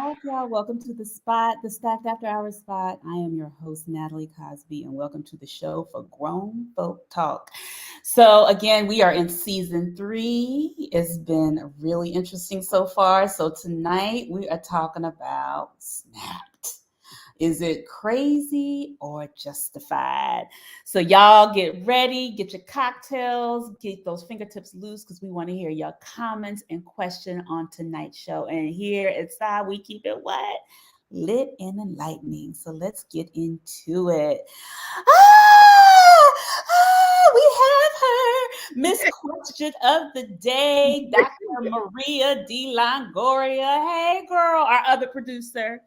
back, y'all. Welcome to the spot, the Stacked After Hours spot. I am your host, Natalie Cosby, and welcome to the show for Grown Folk Talk. So, again, we are in season 3. It's been really interesting so far. So, tonight we are talking about Snapped. Is it crazy or justified? So y'all get ready, get your cocktails, get those fingertips loose because we want to hear your comments and question on tonight's show. And here at Side, we keep it what? Lit and enlightening. So let's get into it. We have her, Miss Question of the Day, Dr. Maria D. Longoria. Hey, girl, our other producer.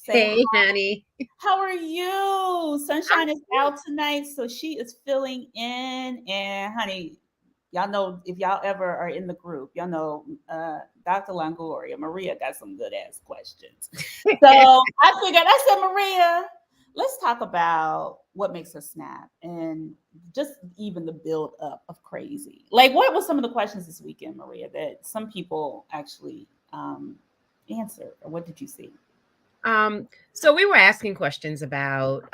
Say Hey, honey. how are you? I'm Sunshine is out tonight, so she is filling in. And honey, y'all know if y'all ever are in the group, y'all know Dr. Longoria, Maria got some good ass questions. So I said, Maria, let's talk about what makes her snap and just even the build up of crazy. Like, what were some of the questions this weekend, Maria, that some people actually answered, or what did you see? so we were asking questions about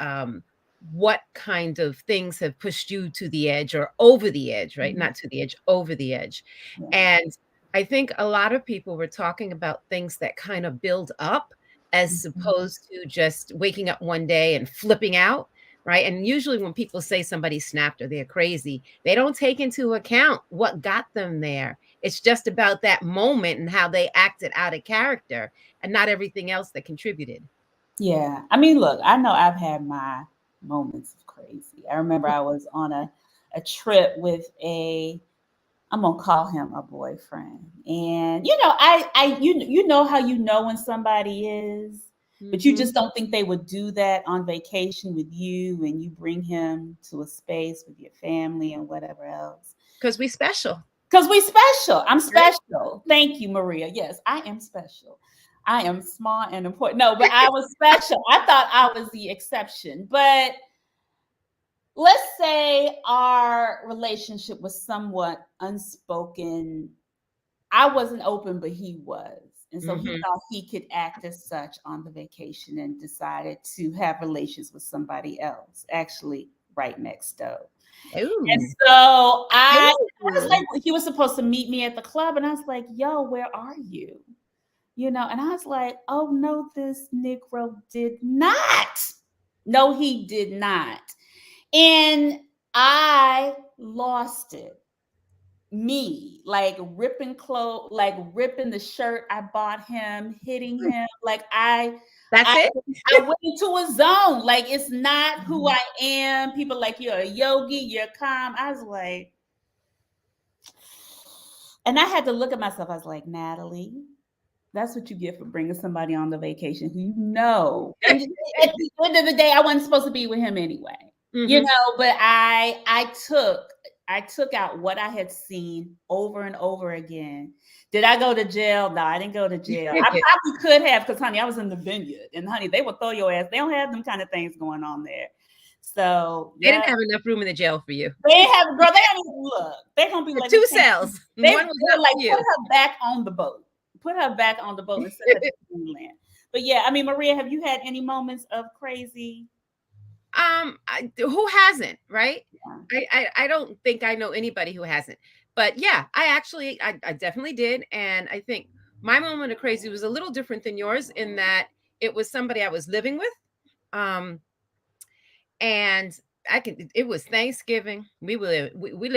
what kind of things have pushed you to the edge or over the edge, right? Mhm. Not to the edge, over the edge. Yeah. And I think a lot of people were talking about things that kind of build up as Mhm. opposed to just waking up one day and flipping out, right? And usually when people say somebody snapped or they're crazy, they don't take into account what got them there. It's just about that moment and how they acted out of character and not everything else that contributed. Yeah. I mean, look, I know I've had my moments of crazy. I remember I was on a trip with I'm gonna call him a boyfriend. And you know how you know when somebody is, but you Mhm. just don't think they would do that on vacation with you when you bring him to a space with your family and whatever else. 'Cause we special, Because we special. I'm right? special. Thank you, Maria. Yes, I am special. I am smart and important. No, but I was special. I thought I was the exception. But let's say our relationship was somewhat unspoken. I wasn't open, but he was. And so he Mhm. thought he could act as such on the vacation and decided to have relations with somebody else, actually right next door. And Ooh. so I was Ooh. like, he was supposed to meet me at the club, and I was like, yo, where are you? You know, and I was like, oh no, this Negro did not. No, he did not. And I lost it. Me, like ripping clothes, like ripping the shirt I bought him, hitting him. Like That's I it? I went into a zone. Like it's not who Mhm. I am. People like you're a yogi, you're calm. I was like, and I had to look at myself. I was like, Natalie, that's what you get for bringing somebody on the vacation who you know. And at the end of the day, I wasn't supposed to be with him anyway. You Mhm. know, but I took out what I had seen over and over again. Did I go to jail? No, I didn't go to jail. I probably could have because honey, I was in the vineyard. And honey, they would throw your ass. They don't have them kind of things going on there. So They yeah, didn't have enough room in the jail for you. they have girl, they don't even look. They're gonna be For like, we 2 can't. cells, They one was were not like, for put you. her back on the boat. Put her back on the boat and send her to Greenland. But yeah, I mean, Maria, have you had any moments of crazy? Who hasn't, right? Yeah. I don't think I know anybody who hasn't. But yeah, I definitely did, and I think my moment of crazy was a little different than yours in that it was somebody I was living with. Um, and it was Thanksgiving. We live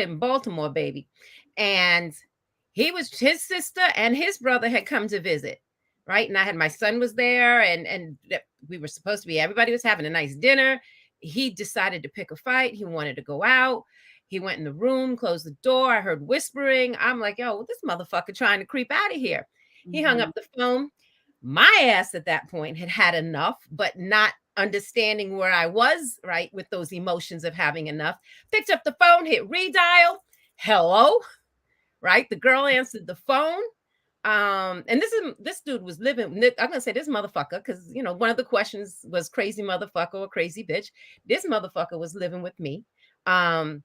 in Baltimore, baby. And his sister and his brother had come to visit, right? And I had my son was there and we were supposed to be everybody was having a nice dinner. He decided to pick a fight. He wanted to go out. He went in the room, closed the door. I heard whispering. I'm like, yo, this motherfucker trying to creep out of here. He hung Mm-hmm. up the phone. My ass at that point had had enough, but not understanding where I was, right, with those emotions of having enough. Picked up the phone, hit redial. Hello, right? The girl answered the phone. And this dude was living. I'm gonna say this motherfucker because one of the questions was crazy motherfucker or crazy bitch. This motherfucker was living with me. Um,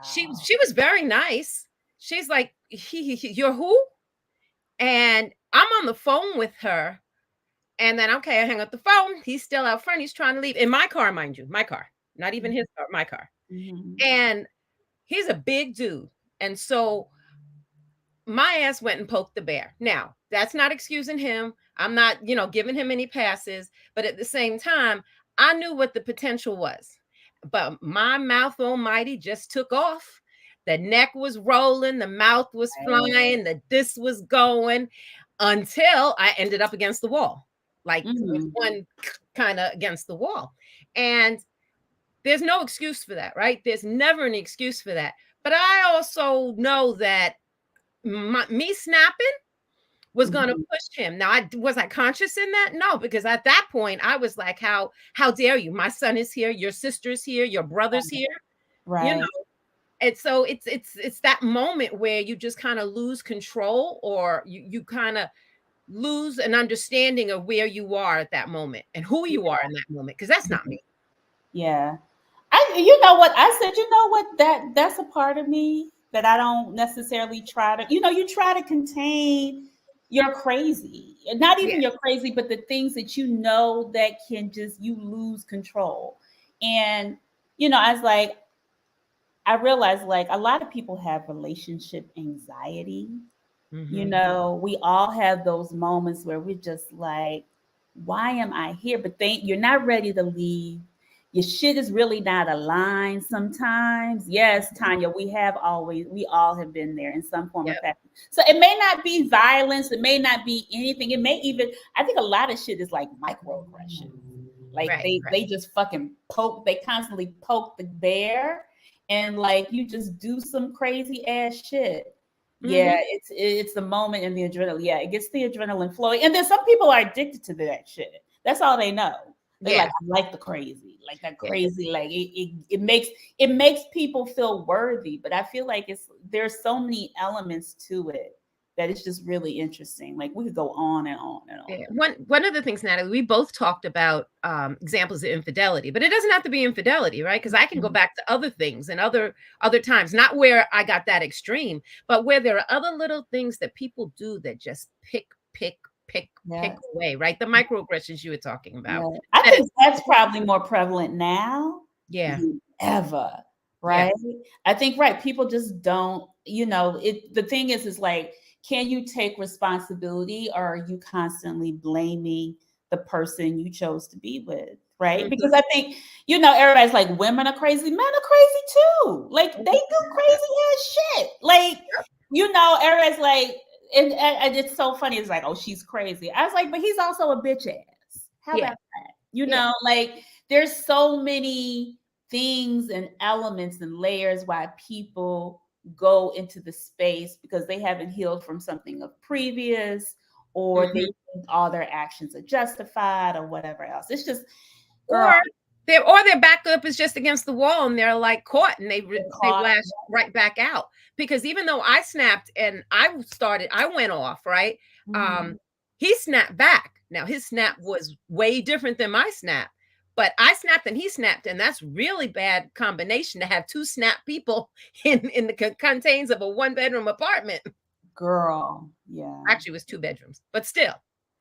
she Wow. she was very nice. She's like, you're who? And I'm on the phone with her And then, okay, I hang up the phone. He's still out front. He's trying to leave in my car, mind you, my car, not even his car, my car. Mhm. And he's a big dude. And so my ass went and poked the bear. Now, that's not excusing him. I'm not, giving him any passes. But at the same time, I knew what the potential was. But my mouth almighty just took off. The neck was rolling, the mouth was Right. flying, the this was going until I ended up against the wall, like with Mhm. one kind of against the wall. And there's no excuse for that, right? There's never an excuse for that. But I also know that me snapping was going to Mhm. push him. Now, was I conscious in that? No, because at that point I was like, how dare you? My son is here, your sister's here, your brother's here, you know. Right. And so it's that moment where you just kind of lose control, or you kind of lose an understanding of where you are at that moment and who you are in that moment, because that's not me. Yeah. You know what I said, you know what, that's a part of me that I don't necessarily try to, you try to contain your crazy. Not Yeah. even your crazy, but the things that you know that can just you lose control. And I was like, I realized like a lot of people have relationship anxiety. Hmm. We all have those moments where we're just like, why am I here? But you're not ready to leave. Your shit is really not aligned sometimes. Yes, Tanya, we all have been there in some form of Yep. fashion. So it may not be violence, it may not be anything. It may even, I think a lot of shit is like microaggression. Like Right. they just fucking they constantly poke the bear and like you just do some crazy ass shit. Yeah, Hmm. it's the moment and the adrenaline. Yeah, it gets the adrenaline flowing. And then some people are addicted to that shit. That's all they know. They like Yeah. I like the crazy, like that Yeah. crazy. Like it makes people feel worthy. But I feel like there's so many elements to it that it's just really interesting. Like we could go on and on and Yeah. on. One of the things, Natalie, we both talked about examples of infidelity, but it doesn't have to be infidelity, right? Because I can go back to other things and other times, not where I got that extreme, but where there are other little things that people do that just pick Yeah, away, right? The microaggressions you were talking about. yeah. I That think is, that's probably more prevalent now yeah, than ever, yeah, right? I think right. People just don't, the thing is like, can you take responsibility or are you constantly blaming the person you chose to be with? Right. hmm, Because I think, everybody's like, women are crazy, men are crazy too. Like they do crazy ass shit. Like, everybody's like, and it's so funny. It's like, oh, she's crazy. I was like, but he's also a bitch ass. How yeah, about that? yeah, Like there's so many things and elements and layers why people go into the space because they haven't healed from something of previous or they hmm. think all their actions are justified or whatever else. It's just, girl, Or their backup is just against the wall and they're like caught and get they caught. lash right back out. Because even though I snapped and I went off, right? Mhm. Um, he snapped back. Now his snap was way different than my snap. But I snapped and he snapped, and that's really bad combination to have two snap people in the contains of a one-bedroom apartment. Girl, yeah, Actually, it was two bedrooms, but still.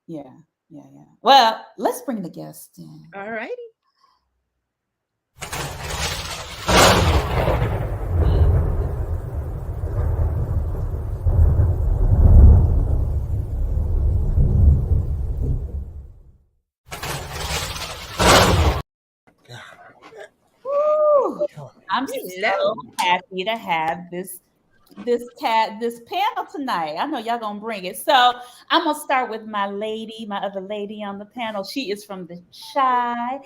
yeah, yeah, yeah. Well, let's bring the guest in. All righty. Woo! I'm so Hello. happy to have this panel tonight. I know y'all gonna bring it. So I'm gonna start with my other lady on the panel. She is from the shy,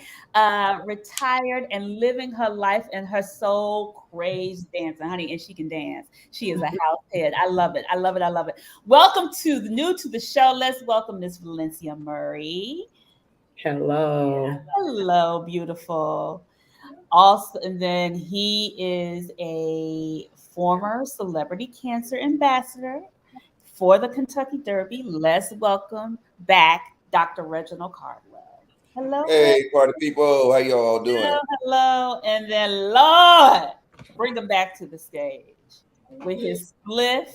retired and living her life and her soul crazed dancing, honey, and she can dance. She is a house head. I love it. I love it. I love it. Welcome to the new to the show. Let's welcome Miss Valencia Murray. Hello. Hello, beautiful. Also, and then he is a former celebrity cancer ambassador for the Kentucky Derby. Let's welcome back Dr. Reginald Cardwell. Hello, Reg. Hey, party people, how y'all Hello, doing? hello. And then Lord, bring him back to the stage with his spliff,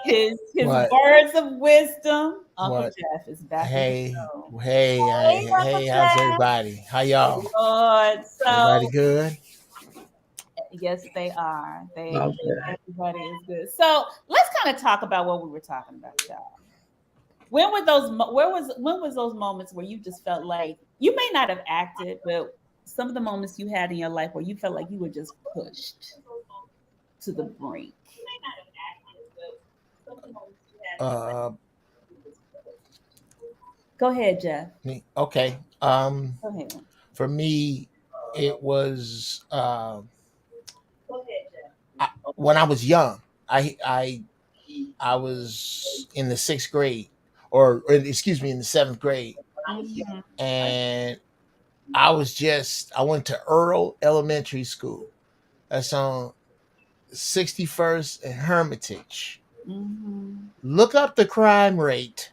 his his What? words of wisdom. Uncle What? Jeff is back in the Hey, show. hey, how's everybody? How y'all? Lord, Everybody so good? yes, they are. Love it. Everybody is good. So let's kind of talk about what we were talking about, y'all. When were those? When was those moments where you just felt like you may not have acted, but some of the moments you had in your life where you felt like you were just pushed to the brink? Uh, Go ahead, Jeff. okay. Go ahead. For me, it was when I was young. I was in the sixth grade, or excuse me, in the seventh grade, Mhm. and I went to Earl Elementary School. That's on 61st and Hermitage. Mhm. Look up the crime rate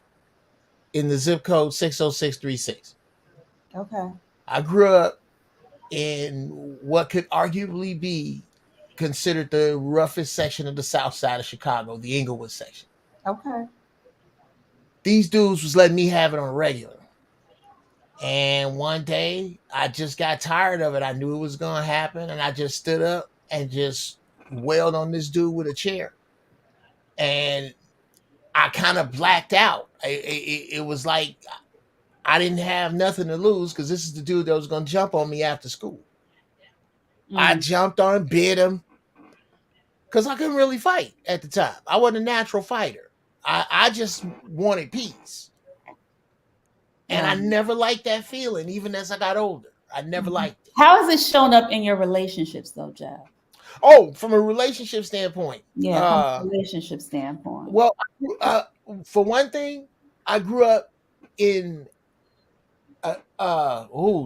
in the zip code 60636. Okay. I grew up in what could arguably be considered the roughest section of the south side of Chicago, the Inglewood section. Okay. These dudes was letting me have it on a regular. And one day I just got tired of it. I knew it was going to happen. And I just stood up and just wailed on this dude with a chair. And I kind of blacked out. It was like I didn't have nothing to lose because this is the dude that was going to jump on me after school. I Mm. jumped on, bit him because I couldn't really fight at the time. I wasn't a natural fighter. I just wanted peace. And I Right. never liked that feeling, even as I got older. I never Mhm. liked it. How has it shown up in your relationships, though, Jeff? Oh, from a relationship standpoint, Yeah, from a relationship standpoint. well, for one thing, I grew up in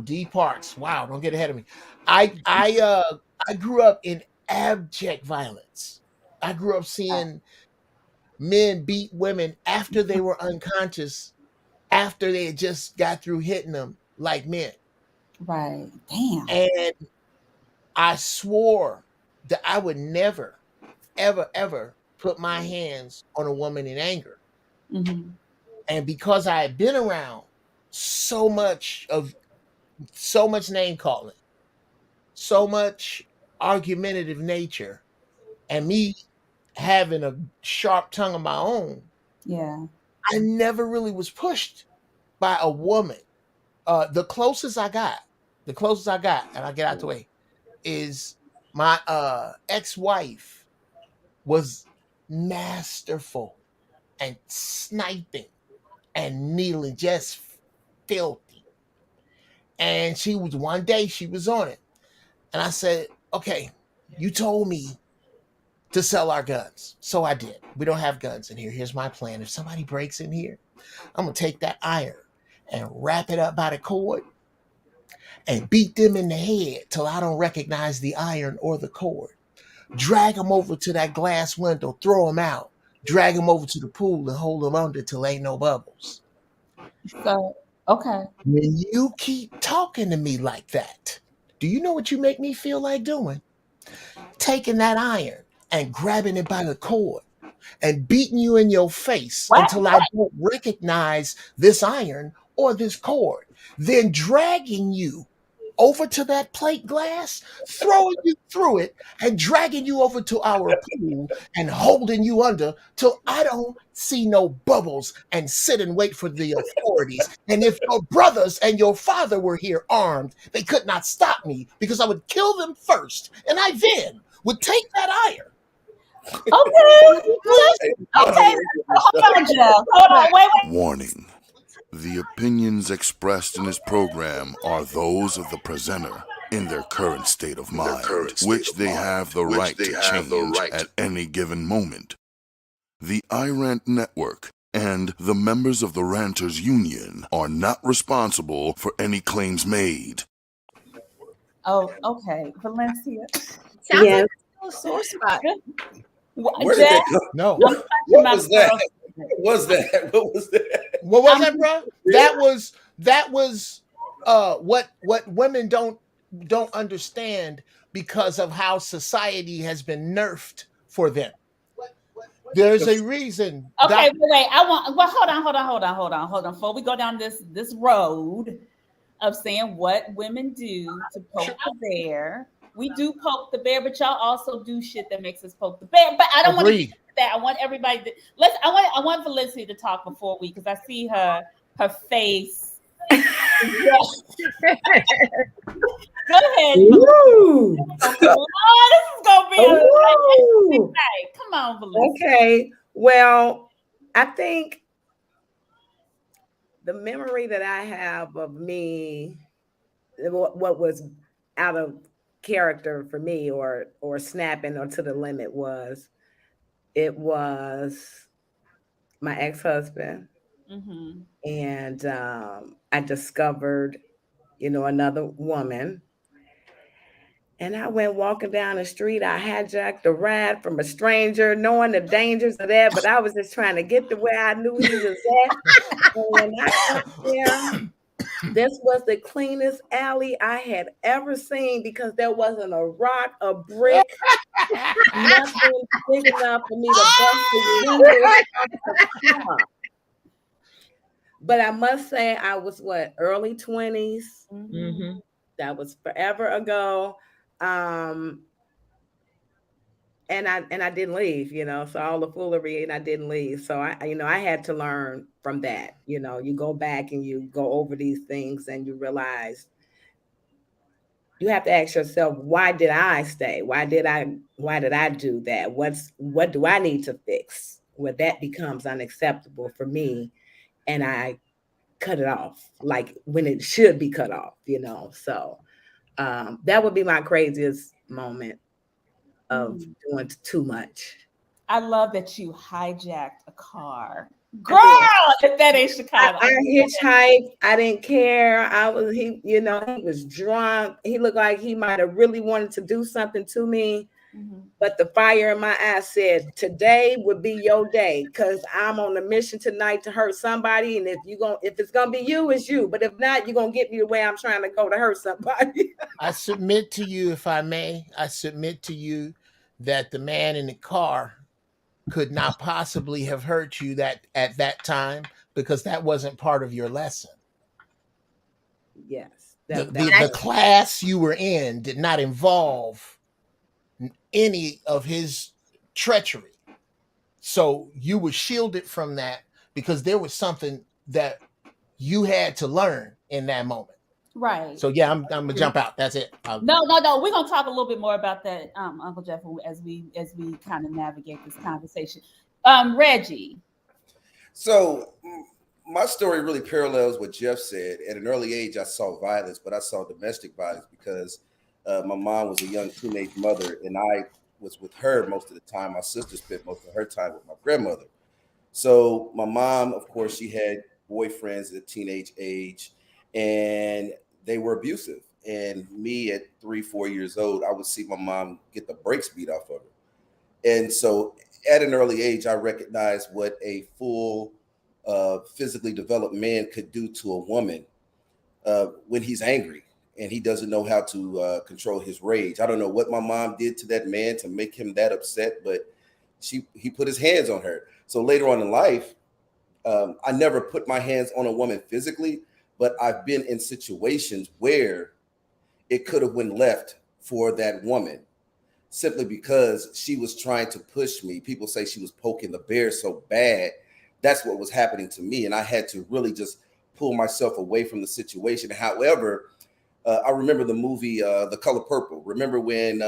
D parts. Wow, don't get ahead of me. I grew up in abject violence. I grew up seeing men beat women after they were unconscious, after they had just got through hitting them like men. Right. Damn. And I swore that I would never, ever, ever put my hands on a woman in anger. Mhm. And because I had been around so much of so much name calling, so much argumentative nature, and me having a sharp tongue of my own, Yeah. I never really was pushed by a woman. The closest I got, and I get out the way, is my ex-wife was masterful and sniping and kneeling, just filthy. And she was one day she was on it. And I said, okay, you told me to sell our guns. So I did. We don't have guns in here. Here's my plan. If somebody breaks in here, I'm gonna take that iron and wrap it up by the cord and beat them in the head till I don't recognize the iron or the cord. Drag them over to that glass window, throw them out, drag them over to the pool and hold them under till ain't no bubbles. So, okay. When you keep talking to me like that, do you know what you make me feel like doing? Taking that iron and grabbing it by the cord and beating you in your face What? until I don't recognize this iron or this cord, then dragging you over to that plate glass, throwing you through it, and dragging you over to our pool and holding you under till I don't see no bubbles and sit and wait for the authorities. And if your brothers and your father were here armed, they could not stop me because I would kill them first, and I then would take that iron. Okay. Please, Okay. Hold on, Jeff. Hold on. Wait. Warning. The opinions expressed in this program are those of the presenter in their current state of mind, which they have the right to change at any given moment. The iRant Network and the members of the Ranters Union are not responsible for any claims made. Oh, okay. Valencia. Sounds Yes. like a sore spot. Where did Jeff, that come? no. I'm punching What my was that? throat. What was that? What was that? What was I'm that, bro? That was what women don't understand because of how society has been nerfed for them. There's a reason. Okay, wait. Hold on. Before we go down this road of saying what women do to poke the bear, we do poke the bear, but y'all also do shit that makes us poke the bear. But I don't want to get into that. I want everybody to I want Felicity to talk before we, because I see her face. Go ahead. Ooh. Oh, this is gonna be a night. Come on, Felicity. Okay. Well, I think the memory that I have of me, what was out of character for me, or snapping or to the limit, was my ex-husband. Mm-hmm. And I discovered, another woman. And I went walking down the street. I hijacked a ride from a stranger, knowing the dangers of that, but I was just trying to get to where I knew he was at. And when I got there, this was the cleanest alley I had ever seen, because there wasn't a rock, a brick, nothing big enough for me to bust the windows. But I must say, I was early 20s. Mm-hmm. That was forever ago. And I didn't leave, so all the foolery, and I didn't leave. So I had to learn from that. You go back and you go over these things, and you realize you have to ask yourself, why did I stay? Why did I do that? What do I need to fix where that becomes unacceptable for me? And I cut it off, like when it should be cut off, So that would be my craziest moment of doing too much. I love that you hijacked a car. Girl, if that ain't Chicago. I hitchhiked. I didn't care. He was drunk. He looked like he might have really wanted to do something to me. Mm-hmm. But the fire in my eyes said, today would be your day, because I'm on a mission tonight to hurt somebody. And if it's gonna be you, it's you. But if not, you're gonna get me the way I'm trying to go to hurt somebody. I submit to you, if I may, that the man in the car could not possibly have hurt you at that time, because that wasn't part of your lesson. Yes. The class you were in did not involve any of his treachery. So you were shielded from that, because there was something that you had to learn in that moment. Right. So yeah, I'm gonna jump out. That's it. No. We're gonna talk a little bit more about that, Uncle Jeff, as we kind of navigate this conversation. Reggie. So my story really parallels what Jeff said. At an early age, I saw violence, but I saw domestic violence because my mom was a young teenage mother, and I was with her most of the time. My sister spent most of her time with my grandmother. So my mom, of course, she had boyfriends at a teenage age, and they were abusive. And me at 3-4 years old, I would see my mom get the brakes beat off of her. And so at an early age, I recognized what a full physically developed man could do to a woman when he's angry and he doesn't know how to control his rage. I don't know what my mom did to that man to make him that upset, but he put his hands on her. So later on in life, I never put my hands on a woman physically, but I've been in situations where it could have went left for that woman simply because she was trying to push me. People say she was poking the bear so bad. That's what was happening to me. And I had to really just pull myself away from the situation. However, I remember the movie, The Color Purple. Remember when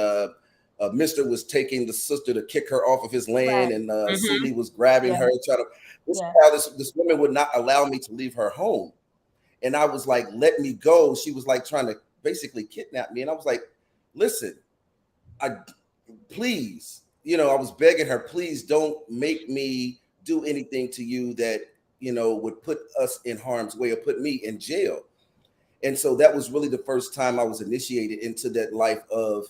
Mr. was taking the sister to kick her off of his land, and Cindy was grabbing her and trying to, how this woman would not allow me to leave her home. And I was like, let me go. She was like trying to basically kidnap me. And I was like, listen, please, I was begging her, please don't make me do anything to you that, would put us in harm's way or put me in jail. And so that was really the first time I was initiated into that life of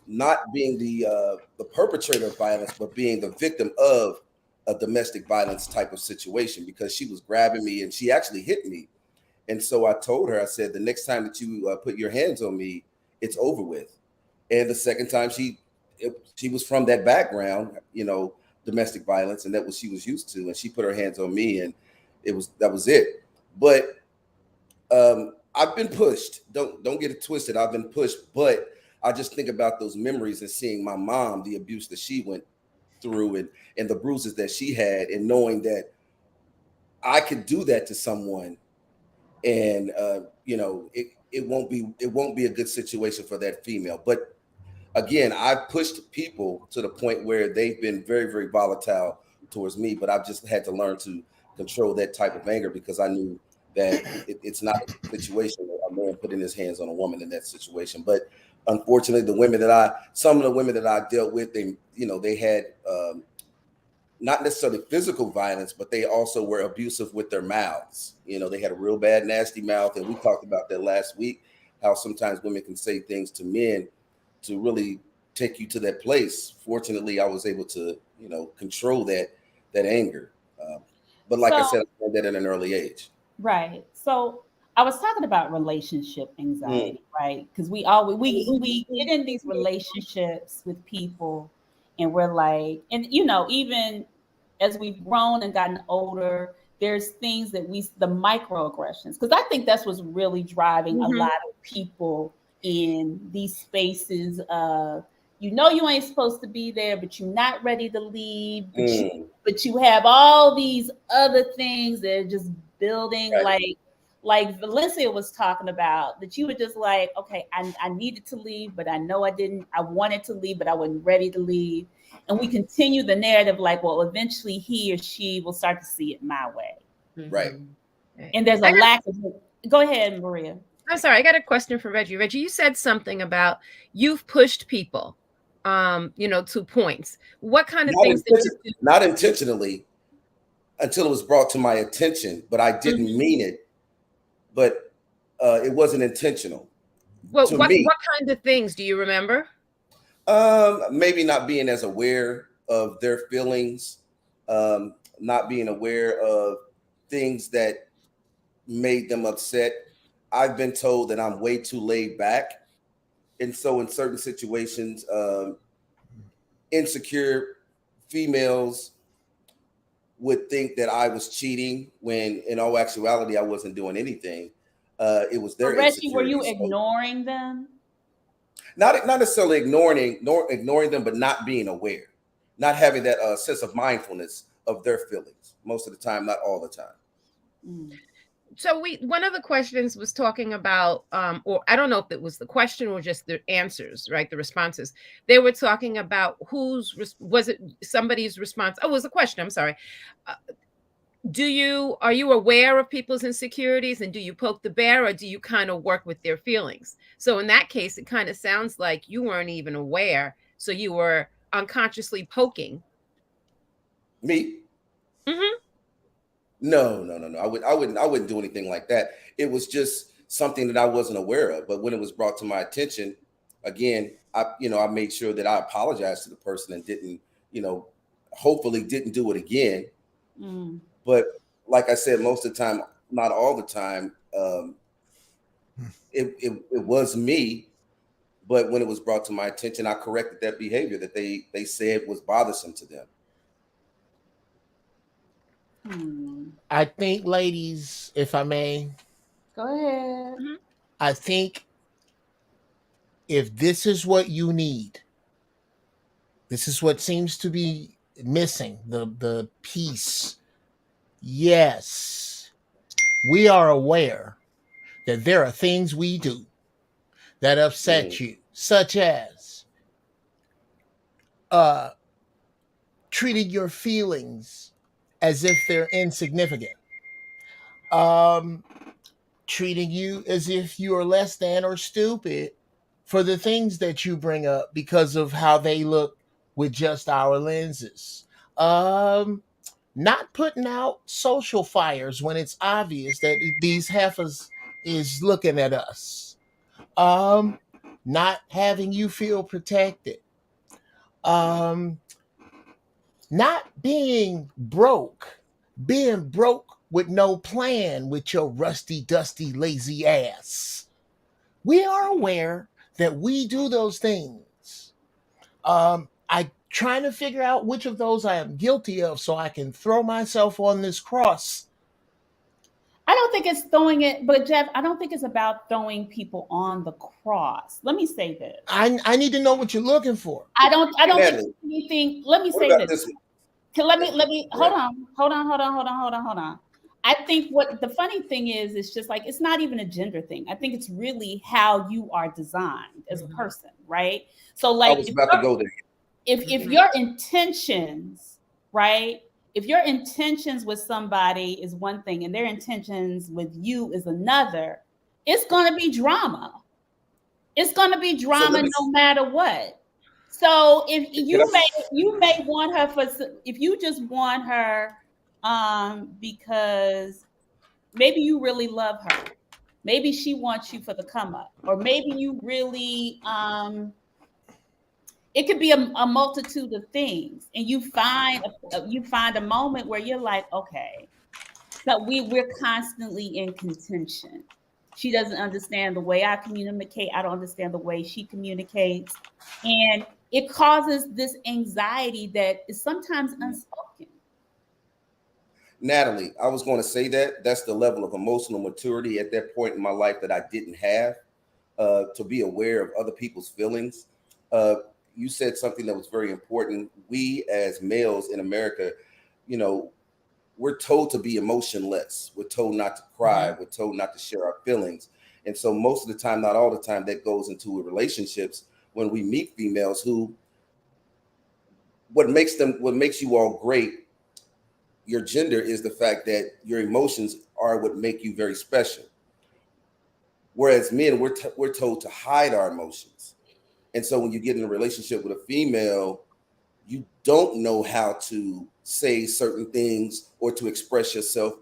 not being the perpetrator of violence, but being the victim of a domestic violence type of situation, because she was grabbing me and she actually hit me. And so I told her, I said, the next time that you put your hands on me, it's over with. And the second time she was from that background, domestic violence, and that was she was used to, and she put her hands on me, and that was it. But I've been pushed. Don't get it twisted. I've been pushed, but I just think about those memories and seeing my mom, the abuse that she went through, and the bruises that she had, and knowing that I could do that to someone, and it won't be a good situation for that female. But again, I've pushed people to the point where they've been very, very volatile towards me, but I've just had to learn to control that type of anger, because I knew that it's not a situation where a man putting his hands on a woman in that situation. But unfortunately, some of the women that I dealt with, they had not necessarily physical violence, but they also were abusive with their mouths. They had a real bad, nasty mouth. And we talked about that last week, how sometimes women can say things to men to really take you to that place. Fortunately, I was able to, control that anger. But like I said, I learned that at an early age. Right. So I was talking about relationship anxiety, right? Because we get in these relationships with people, and we're like, and even as we've grown and gotten older, there's things that the microaggressions, because I think that's what's really driving a lot of people in these spaces of, you ain't supposed to be there, but you're not ready to leave, but you have all these other things that are just building, right. like Valencia was talking about, that you were just like, okay, I needed to leave, but I know I didn't. I wanted to leave, but I wasn't ready to leave. And we continue the narrative like, well, eventually he or she will start to see it my way. Right. And there's a lack of. Go ahead, Maria. I'm sorry, I got a question for Reggie. Reggie, you said something about you've pushed people, to points. What kind of things did you do? Not intentionally, until it was brought to my attention, but I didn't mean it. But it wasn't intentional. Well, what kind of things do you remember? Maybe not being as aware of their feelings, not being aware of things that made them upset. I've been told that I'm way too laid back. And so in certain situations, insecure females would think that I was cheating, when in all actuality, I wasn't doing anything. It was their insecurity. Were you ignoring them? Not necessarily ignoring them, but not being aware, not having that sense of mindfulness of their feelings most of the time, not all the time. So one of the questions was talking about, or I don't know if it was the question or just the answers, right? The responses. They were talking about was it somebody's response? Oh, it was a question. I'm sorry. Are you aware of people's insecurities, and do you poke the bear, or do you kind of work with their feelings? So in that case, it kind of sounds like you weren't even aware. So you were unconsciously poking. Me? No. I wouldn't do anything like that. It was just something that I wasn't aware of. But when it was brought to my attention, again, I made sure that I apologized to the person and didn't, hopefully didn't do it again. But like I said, most of the time, not all the time, it was me. But when it was brought to my attention, I corrected that behavior that they said was bothersome to them. I think, ladies, if I may. Go ahead. I think if this is what you need, this is what seems to be missing, the piece. Yes, we are aware that there are things we do that upset you, such as treating your feelings as if they're insignificant, treating you as if you are less than or stupid for the things that you bring up because of how they look with just our lenses, not putting out social fires when it's obvious that these heifers is looking at us, not having you feel protected, not being broke with no plan with your rusty, dusty, lazy ass. We are aware that we do those things. I trying to figure out which of those I am guilty of so I can throw myself on this cross. I don't think it's throwing it, but Jeff, I don't think it's about throwing people on the cross. Let me say this. I need to know what you're looking for. I don't think Natalie, anything. Let me what say about this. this? Let me hold on. I think what the funny thing is, it's just like it's not even a gender thing. I think it's really how you are designed as a person, right? So I like was about to go there. if your intentions, right? If your intentions with somebody is one thing and their intentions with you is another, it's going to be drama. It's going to be drama no matter what. So if you may want her for, if you just want her because maybe you really love her, maybe she wants you for the come up, or maybe you really it could be a multitude of things, and you find a moment where you're like, okay, so we're constantly in contention. She doesn't understand the way I communicate. I don't understand the way she communicates. And it causes this anxiety that is sometimes unspoken. Natalie, I was going to say that's the level of emotional maturity at that point in my life that I didn't have, to be aware of other people's feelings. You said something that was very important. We as males in America, you know, we're told to be emotionless. We're told not to cry. Mm-hmm. We're told not to share our feelings. And so most of the time, not all the time, that goes into relationships when we meet females who, what makes you all great, your gender, is the fact that your emotions are what make you very special. Whereas men, we're told to hide our emotions. And so when you get in a relationship with a female, you don't know how to say certain things or to express yourself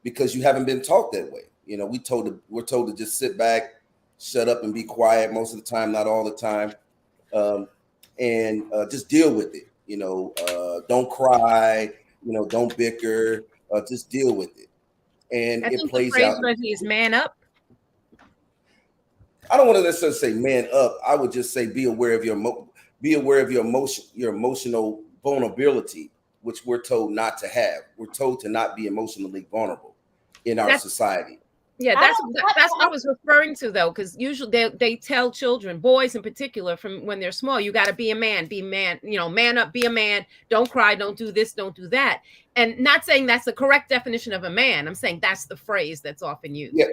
because you haven't been taught that way. You know, we're told to just sit back, shut up, and be quiet most of the time, not all the time, and just deal with it. You know, don't cry. You know, don't bicker. Just deal with it, and I it think the plays phrase out. is man up. I don't want to necessarily say man up. I would just say be aware of your emotional vulnerability, which we're told not to have. We're told to not be emotionally vulnerable in our society. Yeah, that's what I was referring to, though, because usually they tell children, boys in particular, from when they're small, you got to be a man, you know, man up, be a man, don't cry, don't do this, don't do that. And not saying that's the correct definition of a man. I'm saying that's the phrase that's often used. Yeah,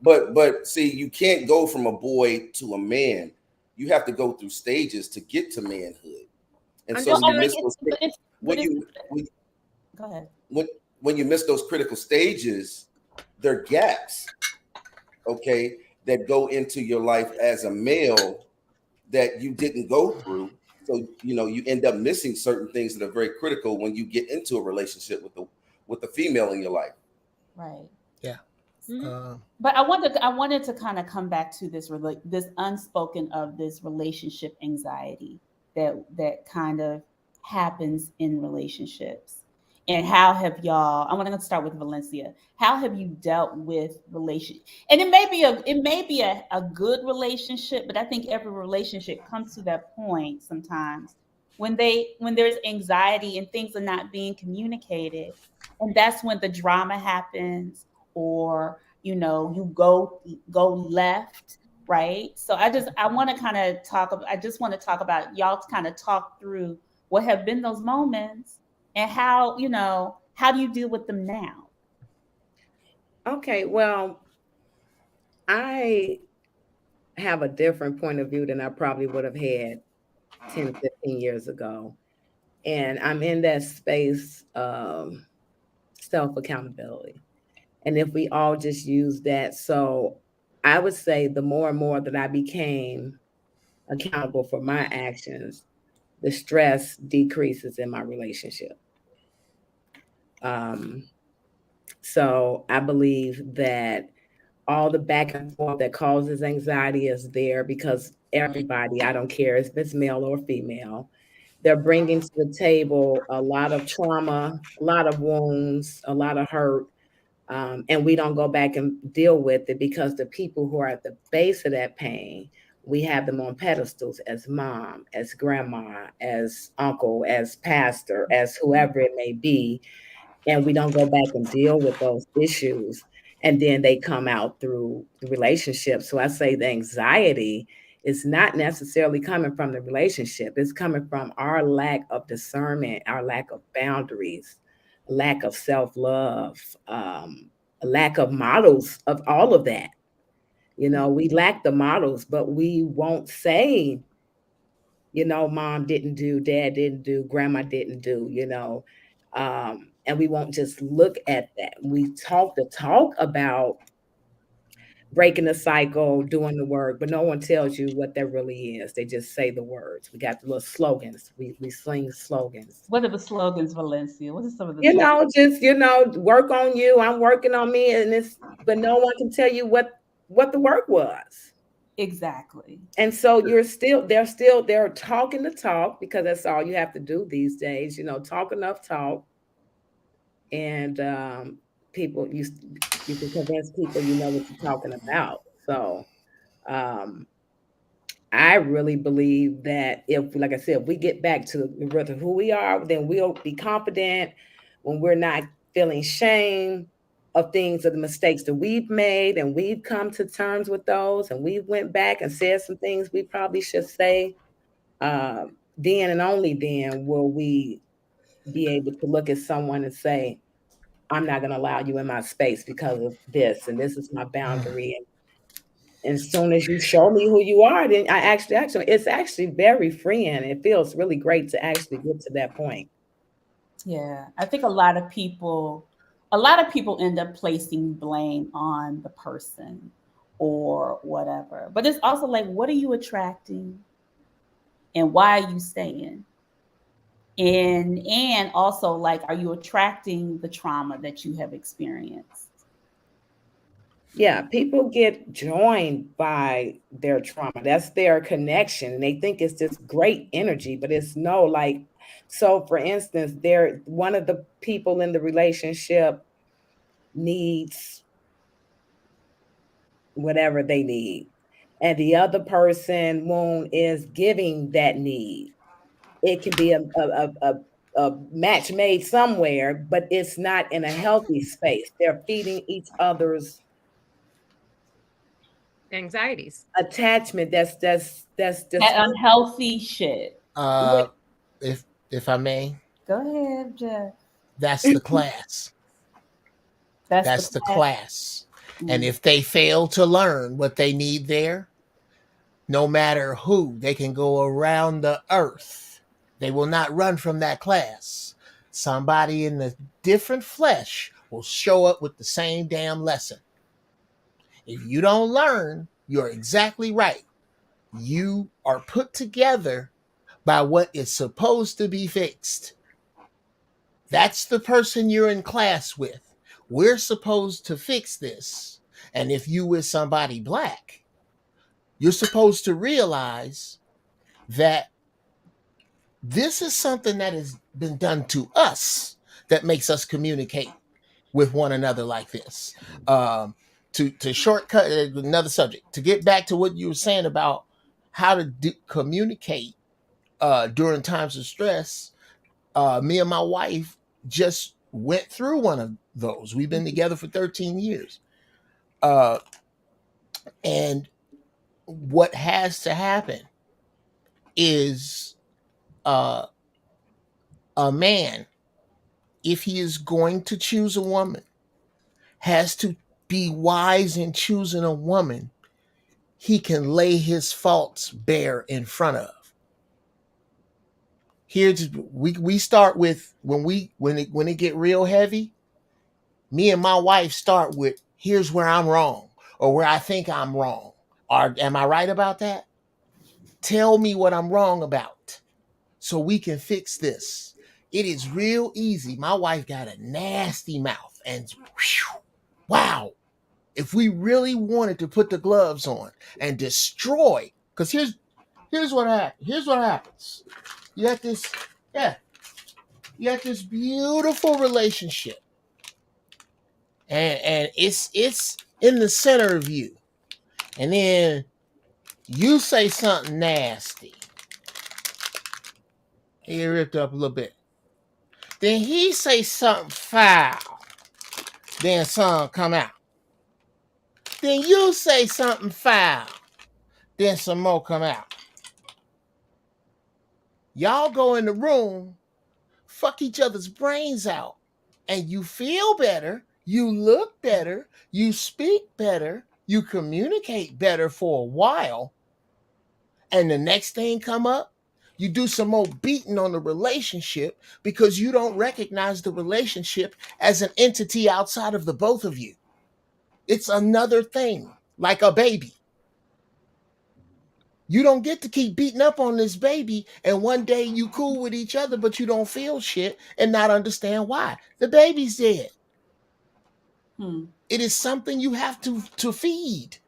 but see, you can't go from a boy to a man. You have to go through stages to get to manhood. And so when you miss those, go ahead. When you miss those critical stages, there are gaps, okay, that go into your life as a male that you didn't go through. So, you know, you end up missing certain things that are very critical when you get into a relationship with the female in your life. Right. Yeah. Mm-hmm. But I wanted to kind of come back to this unspoken of this relationship anxiety that kind of happens in relationships. And how have y'all? I'm going to start with Valencia. How have you dealt with And it may be a good relationship, but I think every relationship comes to that point sometimes when there's anxiety and things are not being communicated, and that's when the drama happens, or you know, you go left, right? So I just want to talk about y'all to kind of talk through what have been those moments and how do you deal with them now? Okay, well, I have a different point of view than I probably would have had 10, 15 years ago. And I'm in that space of self-accountability. And if we all just use that, so I would say the more and more that I became accountable for my actions, the stress decreases in my relationship. So I believe that all the back and forth that causes anxiety is there because everybody, I don't care if it's male or female, they're bringing to the table a lot of trauma, a lot of wounds, a lot of hurt. And we don't go back and deal with it because the people who are at the base of that pain we have them on pedestals as mom, as grandma, as uncle, as pastor, as whoever it may be. And we don't go back and deal with those issues. And then they come out through the relationship. So I say the anxiety is not necessarily coming from the relationship. It's coming from our lack of discernment, our lack of boundaries, lack of self-love, a lack of models of all of that. We lack the models, but we won't say, mom didn't do, dad didn't do, grandma didn't do, and we won't just look at that. We talk the talk about breaking the cycle, doing the work, but no one tells you what that really is. They just say the words. We got the little slogans. We sling slogans. What are the slogans, Valencia? What are some of the slogans? Just work on you. I'm working on me, but no one can tell you what the work was. Exactly. And so they're talking the talk, because that's all you have to do these days, talk enough talk. And people, you can convince people what you're talking about. So I really believe that like I said, if we get back to the root of who we are, then we'll be confident when we're not feeling shame of things, of the mistakes that we've made, and we've come to terms with those, and we went back and said some things we probably should say. Then and only then will we be able to look at someone and say, I'm not going to allow you in my space because of this, and this is my boundary. And as soon as you show me who you are, then it's actually very freeing. It feels really great to actually get to that point. Yeah, I think a lot of people end up placing blame on the person or whatever. But it's also like, what are you attracting, and why are you staying? And also, like, are you attracting the trauma that you have experienced? Yeah, people get joined by their trauma. That's their connection. And they think it's this great energy, but it's no, like, so for instance, one of the people in the relationship needs whatever they need, and the other person wound is giving that need. It can be a match made somewhere, but it's not in a healthy space. They're feeding each other's Anxieties, attachment. That's That unhealthy shit. If I may, Go ahead, Jeff. that's the class. That's the class. And if they fail to learn what they need there, no matter who, they can go around the earth. They will not run from that class. Somebody in the different flesh will show up with the same damn lesson. If you don't learn, you're exactly right. You are put together by what is supposed to be fixed. That's the person you're in class with. We're supposed to fix this. And if you with somebody black, you're supposed to realize that this is something that has been done to us that makes us communicate with one another like this. To shortcut another subject, to get back to what you were saying about how to communicate during times of stress, me and my wife just went through one of those. We've been together for 13 years. And what has to happen is a man, if he is going to choose a woman, has to be wise in choosing a woman he can lay his faults bare in front of. Here's we start with when it get real heavy, me and my wife start with, here's where I'm wrong, or where I think I'm wrong. Or am I right about that? Tell me what I'm wrong about so we can fix this. It is real easy. My wife got a nasty mouth, and whew, wow. If we really wanted to put the gloves on and destroy, because here's what happens. You got this beautiful relationship, and it's in the center of you, and then You say something nasty. He ripped up a little bit. Then he say something foul. Then some come out. Then you say something foul. Then some more come out. Y'all go in the room, fuck each other's brains out, and you feel better, you look better, you speak better, you communicate better for a while, and the next thing come up, you do some more beating on the relationship because you don't recognize the relationship as an entity outside of the both of you. It's another thing, like a baby. You don't get to keep beating up on this baby, and one day you cool with each other, but you don't feel shit and not understand why. The baby's dead. It is something you have to feed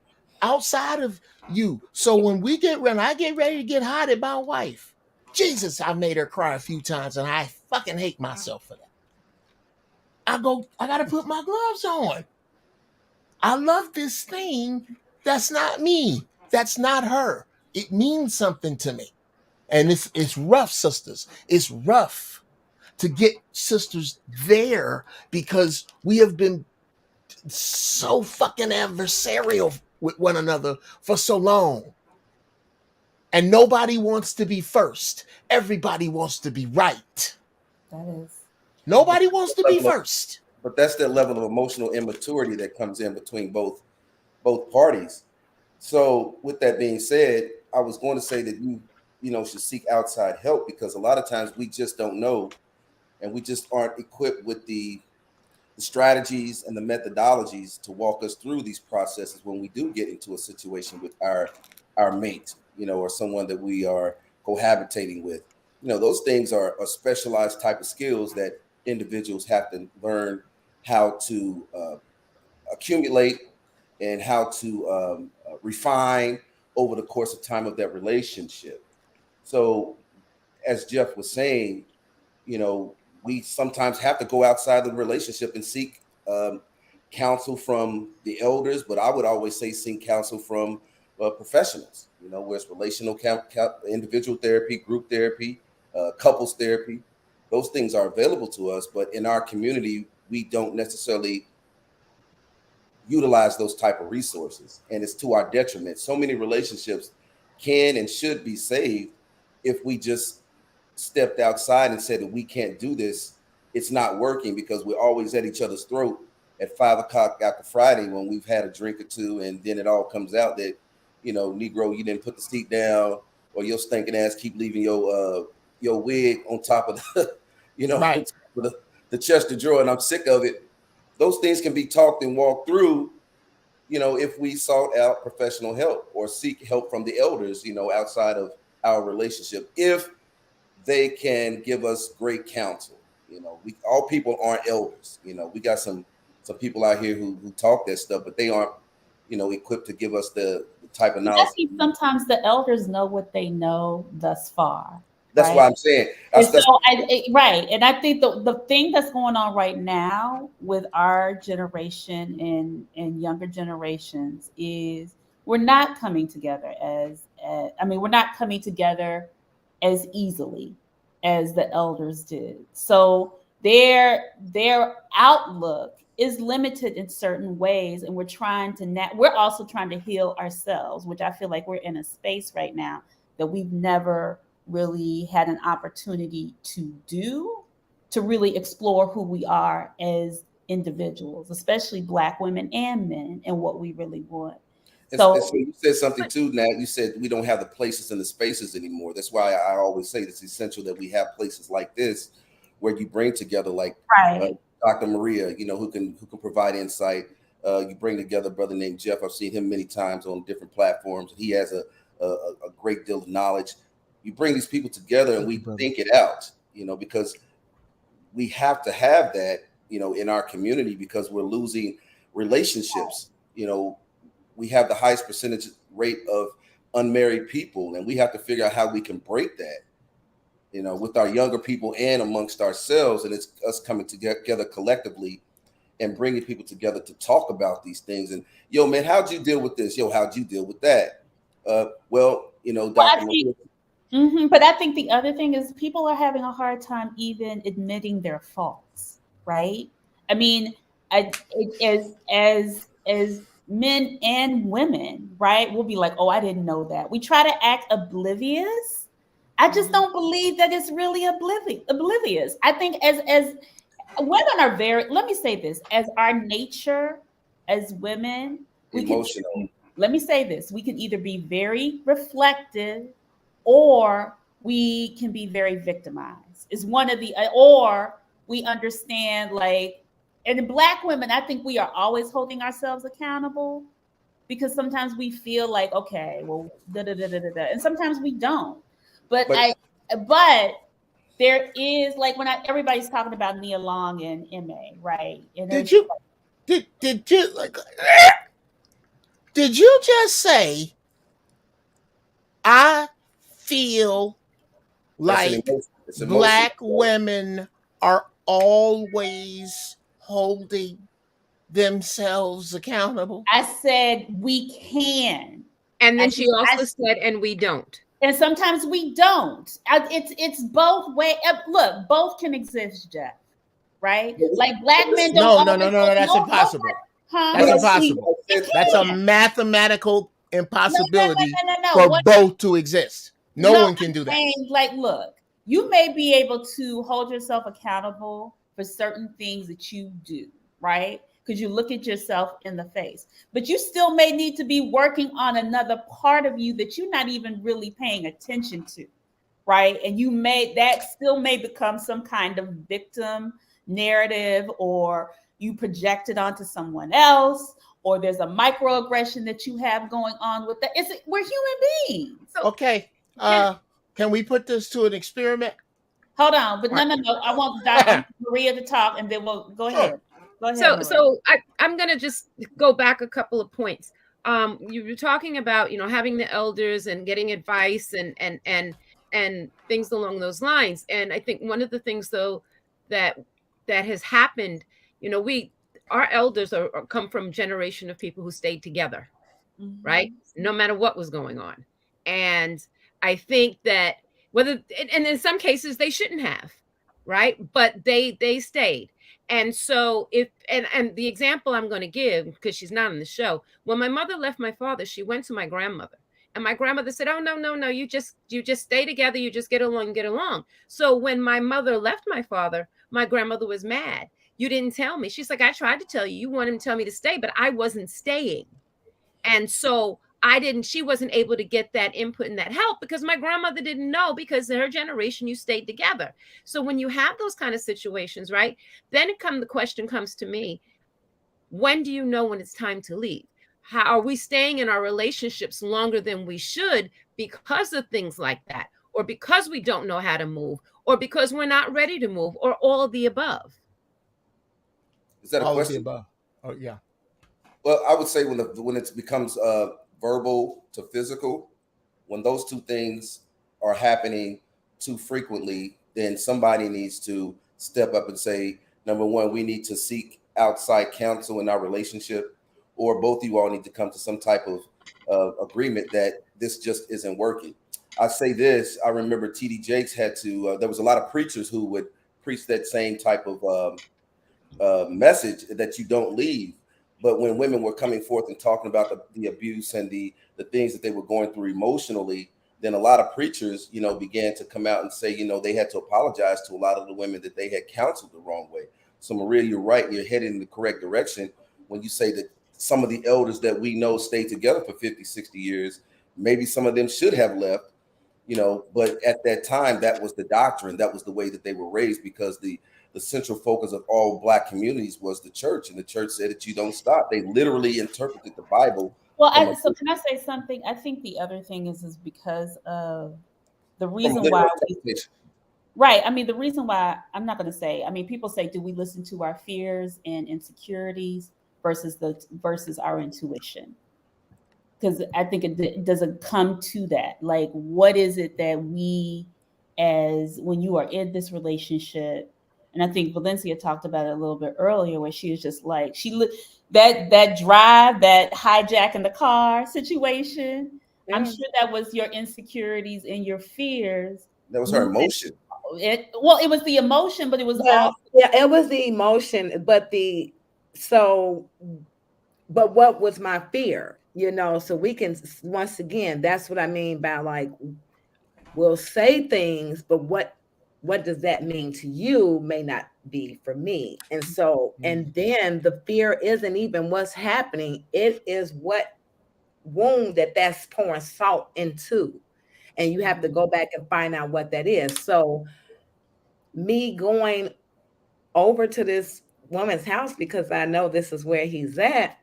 outside of you. So when I get ready to get hot at my wife, Jesus, I made her cry a few times, and I fucking hate myself for that. I gotta put my gloves on. I love this thing. That's not me. That's not her. It means something to me. And it's rough, sisters. It's rough to get sisters there because we have been so fucking adversarial with one another for so long. And nobody wants to be first. Everybody wants to be right. That is. Nobody wants to be first. But that's that level of emotional immaturity that comes in between both parties. So with that being said, I was going to say that you should seek outside help, because a lot of times we just don't know, and we just aren't equipped with the strategies and the methodologies to walk us through these processes when we do get into a situation with our mate, or someone that we are cohabitating with. Those things are specialized type of skills that individuals have to learn how to accumulate and how to refine over the course of time of that relationship. So, as Jeff was saying, we sometimes have to go outside the relationship and seek counsel from the elders, but I would always say seek counsel from professionals, where it's relational individual therapy, group therapy, couples therapy. Those things are available to us, but in our community, we don't necessarily utilize those type of resources, and it's to our detriment. So many relationships can and should be saved if we just stepped outside and said that we can't do this. It's not working because we're always at each other's throat at 5 o'clock after Friday when we've had a drink or two, and then it all comes out that Negro, you didn't put the seat down, or your stinking ass keep leaving your wig on top of the Right. on top of the chest of drawer, and I'm sick of it. Those things can be talked and walked through, if we sought out professional help or seek help from the elders, outside of our relationship, if they can give us great counsel. We all people aren't elders. We got some people out here who talk that stuff, but they aren't, equipped to give us the type of knowledge. I think sometimes the elders know what they know thus far. That's right? why I'm saying. Right. And I think the thing that's going on right now with our generation and younger generations is we're not coming together we're not coming together as easily as the elders did. So their outlook is limited in certain ways, and we're also trying to heal ourselves, which I feel like we're in a space right now that we've never really had an opportunity to do, to really explore who we are as individuals, especially Black women and men, and what we really want. So you said something too, Nat. You said we don't have the places and the spaces anymore. That's why I always say it's essential that we have places like this where you bring together, like Dr. Maria, who can provide insight. You bring together a brother named Jeff. I've seen him many times on different platforms. He has a great deal of knowledge. You bring these people together and we think it out, because we have to have that, in our community, because we're losing relationships. We have the highest percentage rate of unmarried people, and we have to figure out how we can break that, with our younger people and amongst ourselves. And it's us coming together collectively and bringing people together to talk about these things. And man, how'd you deal with this? How'd you deal with that? Well, you know, Well, Dr. I think, Maria, but I think the other thing is people are having a hard time even admitting their faults, right? I mean, as men and women, right? We'll be like, "Oh, I didn't know that." We try to act oblivious. I just don't believe that it's really oblivious. I think as women are very, let me say this, as our nature as women, we can emotional. let me say this, we can either be very reflective or we can be very victimized. It's one of the, or we understand, like, and in Black women, I think we are always holding ourselves accountable because sometimes we feel like, okay, well, da da da da da, and sometimes we don't. But But but there is, like, when everybody's talking about Nia Long and MA, right? And Did there's you did you like did you just say I feel that's an like emotion. It's emotional. Black women are always holding themselves accountable? I said we can. And then I, she I also said, and we don't. and sometimes we don't. It's both way. Look, both can exist, Jeff. Right? Like Black men don't No, no, no, always no, no. That's no, impossible. huh? That's What I see, impossible. I It said, That's a can. mathematical impossibility No. for What? both to exist. No No, one can I'm do that. saying, like, look, you may be able to hold yourself accountable for certain things that you do, right? Because you look at yourself in the face, but you still may need to be working on another part of you that you're not even really paying attention to, right? And you may, that still may become some kind of victim narrative, or you project it onto someone else, or there's a microaggression that you have going on with that. We're human beings. So Okay. can Can we put this to an experiment? Hold on, but all right. no. I want Dr. Maria to talk, and then we'll go Sure. ahead. Go ahead, So Maria. so I'm gonna just go back a couple of points. You were talking about, having the elders and getting advice and things along those lines. And I think one of the things, though, that that has happened, we our elders are come from a generation of people who stayed together, right? No matter what was going on. And I think that whether, and in some cases they shouldn't have, right? But they stayed. And so if and the example I'm going to give, because she's not on the show, when my mother left my father, she went to my grandmother. And my grandmother said, "Oh, no, no, no, you just stay together, you just get along." So when my mother left my father, my grandmother was mad. "You didn't tell me." She's like, "I tried to tell you. You wanted to tell me to stay, but I wasn't staying." And so she wasn't able to get that input and that help because my grandmother didn't know, because in her generation, you stayed together. So when you have those kind of situations, right, then the question comes to me, when do you know when it's time to leave? How are we staying in our relationships longer than we should because of things like that, or because we don't know how to move, or because we're not ready to move, or all of the above? is that a All of the question? above. Oh yeah. Well, I would say when it becomes verbal to physical, when those two things are happening too frequently, then somebody needs to step up and say, number one, we need to seek outside counsel in our relationship, or both of you all need to come to some type of agreement that this just isn't working. I say this, I remember TD Jakes had to, there was a lot of preachers who would preach that same type of message that you don't leave. But when women were coming forth and talking about the abuse and the things that they were going through emotionally, then a lot of preachers, began to come out and say, they had to apologize to a lot of the women that they had counseled the wrong way. So Maria, you're right. You're heading in the correct direction when you say that some of the elders that we know stayed together for 50, 60 years, maybe some of them should have left, but at that time, that was the doctrine. That was the way that they were raised, because the central focus of all Black communities was the church, and the church said that you don't stop. They literally interpreted the Bible Well, from a so can I say something? I think the other thing is because of the from a reason why literal interpretation. right. I mean, the reason why, I'm not going to say, I mean, people say, do we listen to our fears and insecurities versus our intuition? Because I think it doesn't come to that. Like, what is it that we, as when you are in this relationship, and I think Valencia talked about it a little bit earlier, where she was just like, that drive, that hijack in the car situation. I'm sure that was your insecurities and your fears. That was her emotion. It was the emotion, but it was it was the emotion, but what was my fear? So we can, once again, that's what I mean by like, we'll say things, but what does that mean to you may not be for me. And so, and then the fear isn't even what's happening. It is what wound that's pouring salt into. And you have to go back and find out what that is. So me going over to this woman's house because I know this is where he's at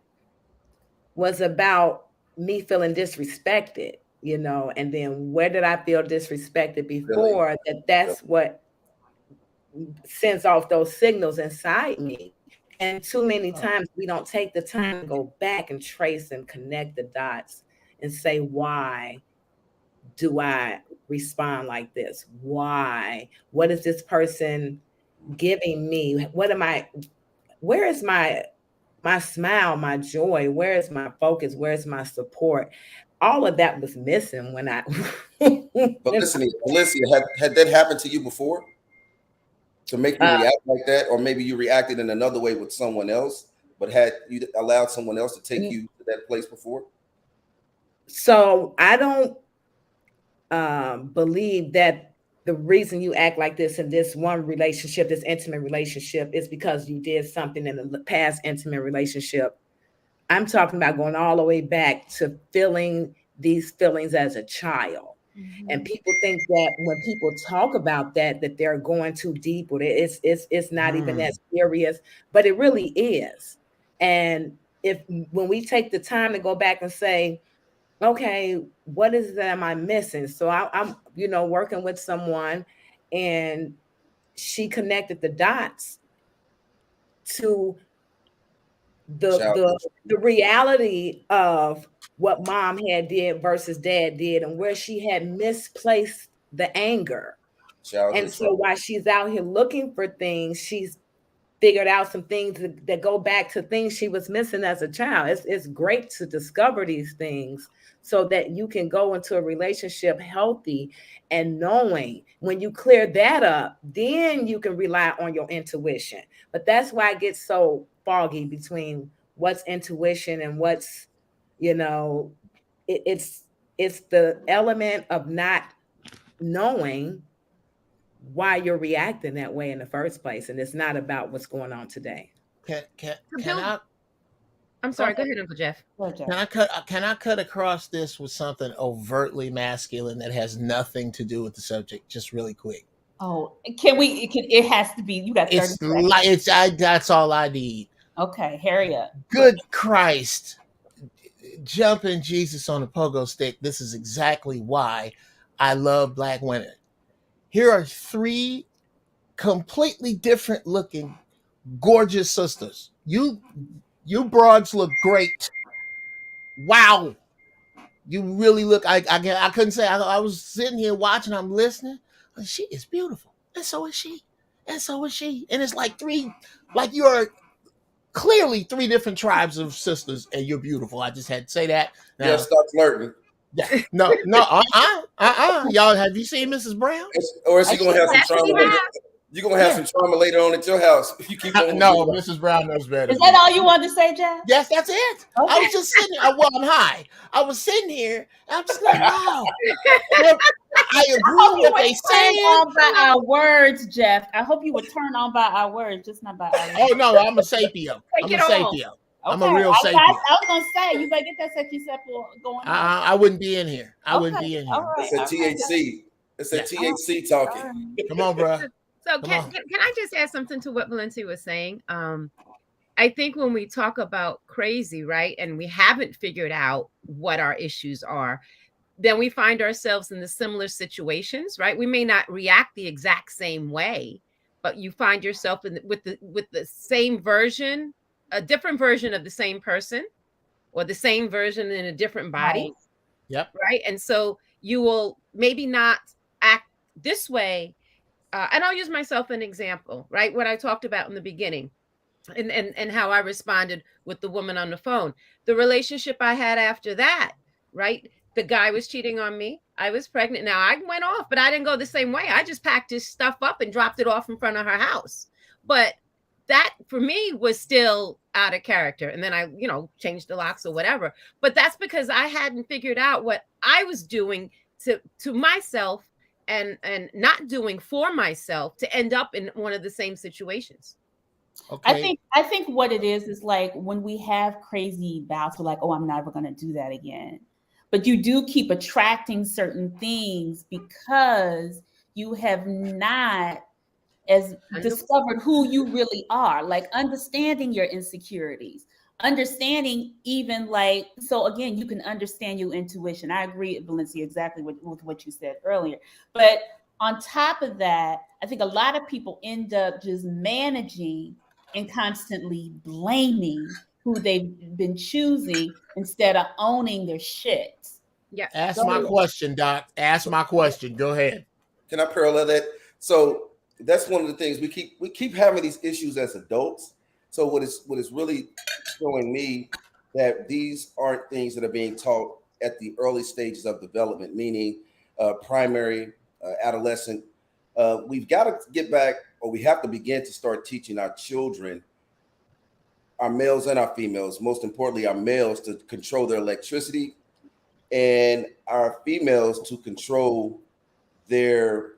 was about me feeling disrespected, and then where did I feel disrespected before? Really? That's what sends off those signals inside me. And too many times we don't take the time to go back and trace and connect the dots and say, why do I respond like this? Why? What is this person giving me? Where is my smile, my joy? Where is my focus? Where is my support? All of that was missing when I. But listen, Valencia, had that happened to you before? To make you react like that, or maybe you reacted in another way with someone else, but had you allowed someone else to take you to that place before? So I don't believe that the reason you act like this in this one relationship, this intimate relationship, is because you did something in the past intimate relationship. I'm talking about going all the way back to feeling these feelings as a child. Mm-hmm. And people think that when people talk about that they're going too deep, or it's not even that serious, but it really is. And when we take the time to go back and say, okay, what is that am I missing? So I'm working with someone, and she connected the dots to the reality of what mom had did versus dad did, and where she had misplaced the anger. And so while she's out here looking for things, she's figured out some things that go back to things she was missing as a child. It's great to discover these things so that you can go into a relationship healthy and knowing. When you clear that up, then you can rely on your intuition. But that's why it gets so foggy between what's intuition and what's, it's the element of not knowing why you're reacting that way in the first place. And it's not about what's going on today. I'm sorry, go ahead, Uncle Jeff. Can I cut across this with something overtly masculine that has nothing to do with the subject, just really quick? Oh, it has to be. You got 30 seconds. That's all I need. Okay, hurry up. Good Christ. Jumping Jesus on a pogo stick. This is exactly why I love Black women. Here are 3 completely different looking, gorgeous sisters. You broads look great. Wow. You really look, I couldn't say, I was sitting here watching, I'm listening. She is beautiful. And so is she. And so is she. And it's like you're clearly 3 different tribes of sisters, and you're beautiful. I just had to say that. Now, yeah, stop flirting. Yeah. No. Y'all, have you seen Mrs. Brown? Or is she gonna have some trauma later? You're gonna have some trauma later on at your house if you keep on. No, Mrs. Brown knows better. Is that all you wanted to say, Jeff? Yes, that's it. Okay. I was just sitting here. Well, I'm high. I was sitting here, and I'm just like, wow. I agree with what they say. On by our words, Jeff. I hope you would turn on by our words, just not by our words. Oh no, I'm a sapio. I'm a sapio. Okay. I'm a real sapio. I was gonna say you better get that sexy sepal going on. I wouldn't be in here. I wouldn't be in here. Right. It's a THC. It's a THC talking. Right. Come on, bro. So can I just add something to what Valencia was saying? I think when we talk about crazy, right, and we haven't figured out what our issues are, then we find ourselves in the similar situations, right? We may not react the exact same way, but you find yourself with the same version, a different version of the same person, or the same version in a different body. Yep. Right. And so you will maybe not act this way. And I'll use myself an example, right? What I talked about in the beginning and how I responded with the woman on the phone. The relationship I had after that, right? The guy was cheating on me. I was pregnant. Now I went off, but I didn't go the same way. I just packed his stuff up and dropped it off in front of her house. But that for me was still out of character. And then I, changed the locks or whatever. But that's because I hadn't figured out what I was doing to myself and not doing for myself to end up in one of the same situations. Okay. I think what it is like when we have crazy bouts, we're like, oh, I'm never going to do that again. But you do keep attracting certain things because you have not as discovered who you really are, like understanding your insecurities, understanding even like, so again, you can understand your intuition. I agree, Valencia, exactly with what you said earlier. But on top of that, I think a lot of people end up just managing and constantly blaming who they've been choosing instead of owning their shit. Yeah. Ask my question, Doc. Ask my question. Go ahead. Can I parallel that? So that's one of the things we keep having these issues as adults. So what is really showing me that these aren't things that are being taught at the early stages of development, meaning primary, adolescent. We've got to get back, or we have to begin to start teaching our children, our males and our females, most importantly, our males, to control their electricity, and our females to control their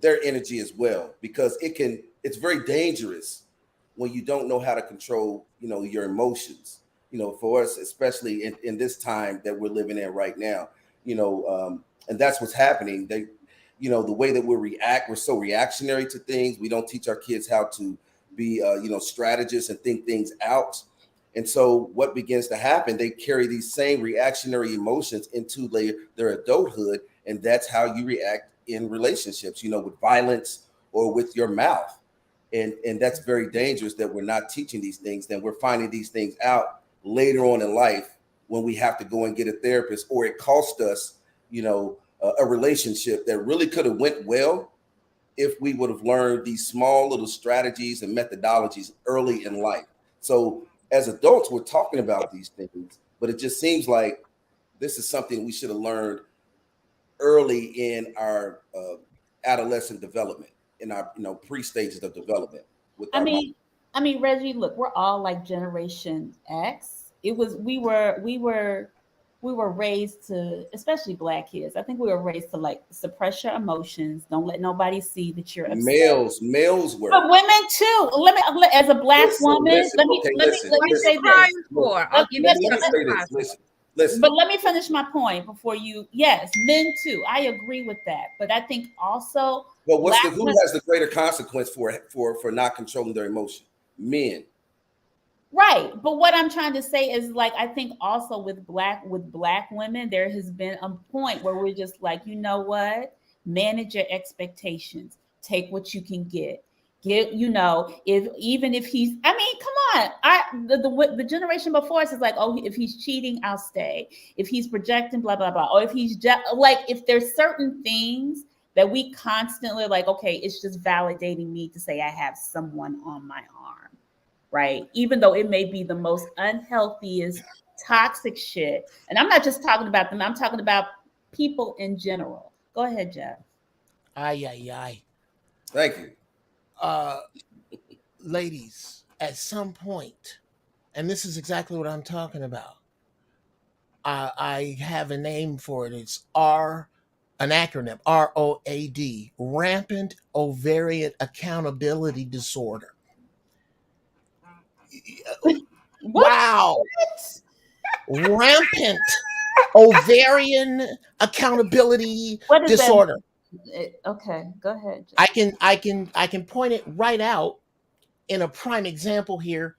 their energy as well, because it's very dangerous when you don't know how to control your emotions, for us, especially in this time that we're living in right now, and that's what's happening. The way that we're so reactionary to things. We don't teach our kids how to be strategists and think things out. And so what begins to happen, they carry these same reactionary emotions into their adulthood. And that's how you react in relationships, with violence or with your mouth. And that's very dangerous that we're not teaching these things. Then we're finding these things out later on in life when we have to go and get a therapist, or it cost us, a relationship that really could have went well if we would have learned these small little strategies and methodologies early in life. So as adults, we're talking about these things, but it just seems like this is something we should have learned early in our adolescent development, in our pre-stages of development. I mean, Reggie, look, we're all like Generation X. We were raised to, especially Black kids. I think we were raised to like suppress your emotions. Don't let nobody see that you're upset. Males were, but women too. As a Black woman, let me say this. I'll give you Listen. But let me finish my point before you. Yes, men too. I agree with that. But I think also, well, who has the greater consequence for not controlling their emotion? Men. Right. But what I'm trying to say is, like, I think also with black women, there has been a point where we're just like, you know what? Manage your expectations. Take what you can get. If he's, I mean, come on. The generation before us is like, oh, if he's cheating, I'll stay. If he's projecting, blah, blah, blah. Or if he's just like, if there's certain things that we constantly like, okay, it's just validating me to say I have someone on my arm. Right? Even though it may be the most unhealthiest, toxic shit. And I'm not just talking about them, I'm talking about people in general. Go ahead, Jeff. Aye. Thank you. Ladies, at some point, and this is exactly what I'm talking about, I have a name for it. It's an acronym, ROAD, Rampant Ovarian Accountability Disorder. Wow. Rampant ovarian accountability disorder. Okay, go ahead, Jeff. I can point it right out in a prime example here,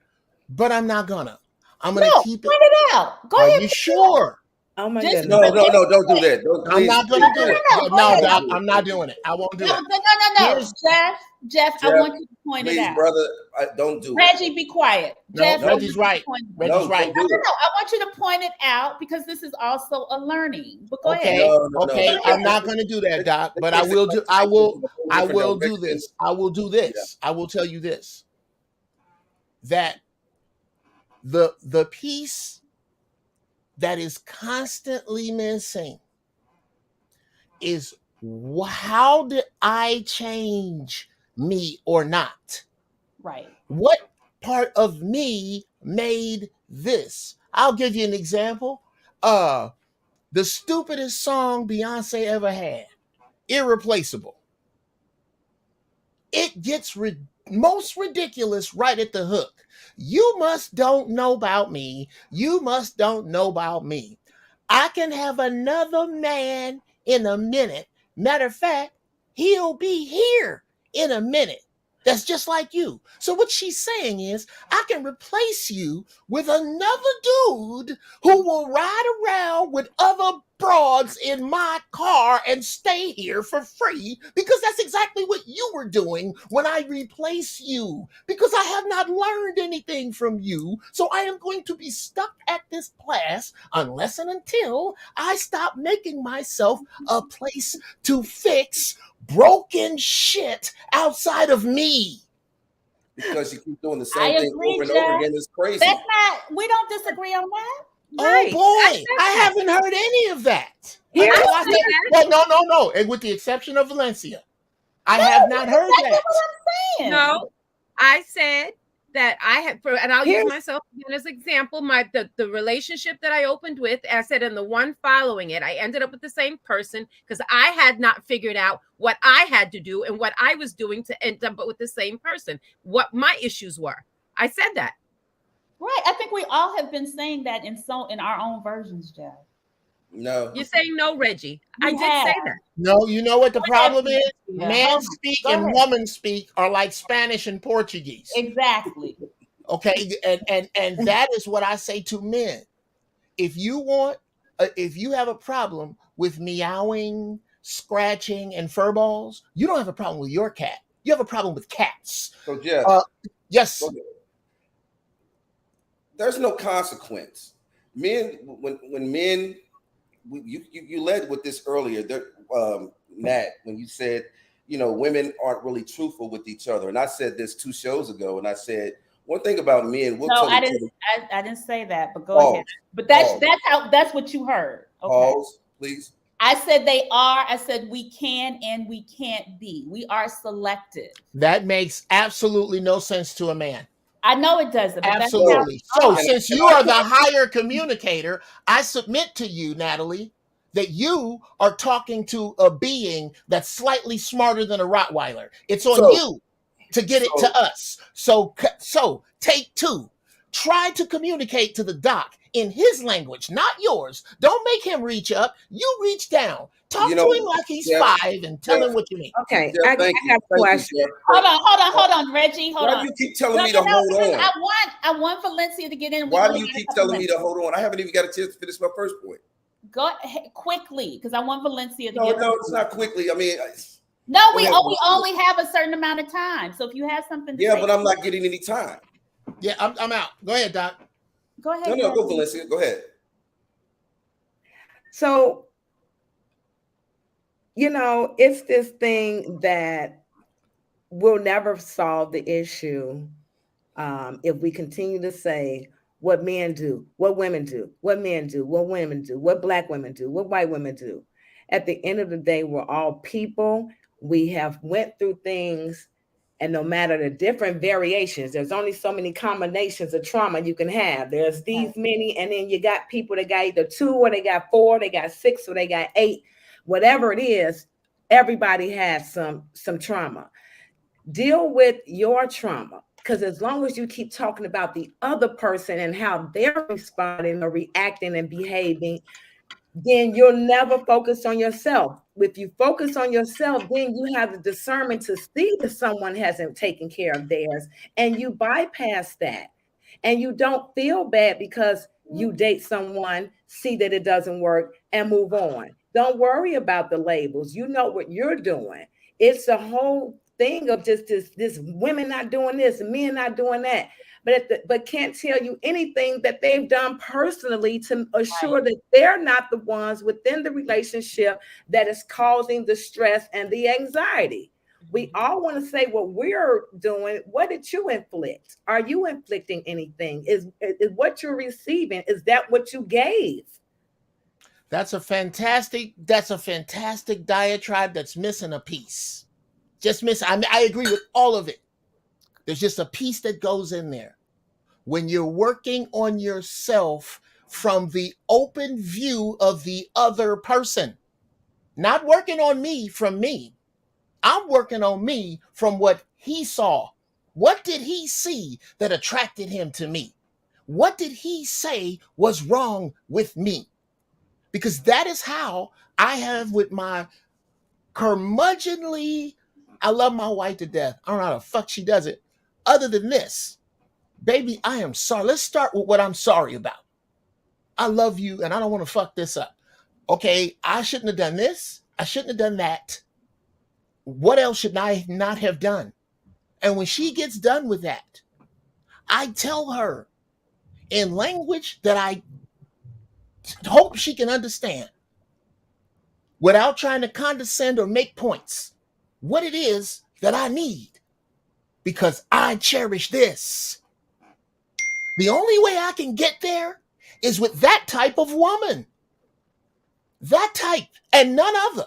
but I'm not gonna. I'm gonna keep point it out. Go ahead. Are you sure? Oh my goodness. No, don't do that. I'm not gonna do it. No, Doc, I'm not doing it. I won't do it. No. Jeff, I want you to point it out. Brother, don't do Reggie, be quiet. Jeff, Reggie's right. Reggie's right. No, I want you to point it out because this is also a learning. But go ahead. Okay. I'm not going to do that, Doc. But I will do. I will do this. I will do this. I will tell you this. That the piece that is constantly missing is, how did I change me or not? Right. What part of me made this? I'll give you an example. The stupidest song Beyonce ever had, Irreplaceable. It gets most ridiculous right at the hook. You must don't know about me. You must don't know about me. I can have another man in a minute. Matter of fact, he'll be here in a minute. That's just like you. So what she's saying is, I can replace you with another dude who will ride around with other broads in my car and stay here for free, because that's exactly what you were doing when I replace you, because I have not learned anything from you. So I am going to be stuck at this class unless and until I stop making myself a place to fix broken shit outside of me. Because you keep doing the I same thing agree, over and over Jeff. again. It's crazy. That's not. We don't disagree on that. Oh Right. boy, I haven't heard any of that. Here's Until I said said, that. well, no, and with the exception of Valencia, I have not heard That's that. what I'm saying. No, I said that I had, and I'll use Here's- myself again as example. The relationship that I opened with, I said, and the one following it, I ended up with the same person because I had not figured out what I had to do and what I was doing to end up with the same person. What my issues were. I said that. Right. I think we all have been saying that in our own versions, Jeff. No. You're saying no, Reggie. I You did say have. that. No, you know what the problem is? Yeah. Man speak Go and ahead. woman speak are like Spanish and Portuguese. Exactly. Okay, and that is what I say to men. If you have a problem with meowing, scratching, and fur balls, you don't have a problem with your cat. You have a problem with cats. So Jeff, Yes. there's no consequence. Men, when men, you led with this earlier, Nat, when you said, women aren't really truthful with each other, and I said this 2 shows ago, and I said one thing about men. We'll No, tell I each didn't. other. I didn't say that. But go Pause. ahead. But that's Pause. that's what you heard. Okay. Pause, please. I said they are. I said we can and we can't be. We are selective. That makes absolutely no sense to a man. I know it doesn't. But Absolutely. That's how So, since you are the higher communicator, I submit to you, Natalie, that you are talking to a being that's slightly smarter than a Rottweiler. It's on you to get it to us. So take 2. Try to communicate to the doc in his language, not yours. Don't make him reach up. You reach down. Talk to him like he's 5 and tell him what you mean. Okay, Jeff, I got a question. Hold on, Reggie. Hold Why on. do you keep telling me to hold on? I want Valencia to get in. Why do you keep telling me to hold on? I haven't even got a chance to finish my first point. Go ahead, quickly, because I want Valencia to No, get no, it's not quickly. I mean, No, we Go ahead. only have a certain amount of time. So if you have something to yeah, say, but I'm not getting any time. Yeah, I'm out. Go ahead, Doc. go ahead. No, go Valencia. Go ahead. So, it's this thing that will never solve the issue if we continue to say what men do, what women do, what men do, what women do, what Black women do, what white women do. At the end of the day, we're all people. We have went through things, and no matter the different variations, there's only so many combinations of trauma you can have. There's these many, and then you got people that got either 2 or they got 4, they got 6 or they got 8. Whatever it is, everybody has some trauma. Deal with your trauma, because as long as you keep talking about the other person and how they're responding or reacting and behaving, then you'll never focus on yourself. If you focus on yourself, then you have the discernment to see that someone hasn't taken care of theirs, and you bypass that. And you don't feel bad because you date someone, see that it doesn't work, and move on. Don't worry about the labels. You know what you're doing. It's a whole thing of just this women not doing this, men not doing that. But can't tell you anything that they've done personally to assure that they're not the ones within the relationship that is causing the stress and the anxiety. We all want to say what we're doing. What did you inflict? Are you inflicting anything? Is what you're receiving, is that what you gave? That's a fantastic diatribe that's missing a piece. Just miss. I agree with all of it. There's just a piece that goes in there. When you're working on yourself from the open view of the other person, not working on me from me. I'm working on me from what he saw. What did he see that attracted him to me? What did he say was wrong with me? Because that is how I have with my curmudgeonly, I love my wife to death. I don't know how the fuck she does it. Other than this, baby, I am sorry. Let's start with what I'm sorry about. I love you and I don't want to fuck this up. Okay, I shouldn't have done this. I shouldn't have done that. What else should I not have done? And when she gets done with that, I tell her in language that I hope she can understand without trying to condescend or make points what it is that I need, because I cherish this. The only way I can get there is with that type of woman. That type and none other.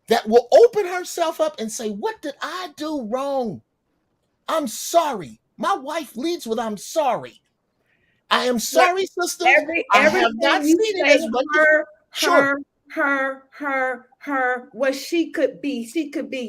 That will open herself up and say, what did I do wrong? I'm sorry. My wife leads with I'm sorry. I am sorry, sisters. I have not seen it as much. Sure. Her, what she could be.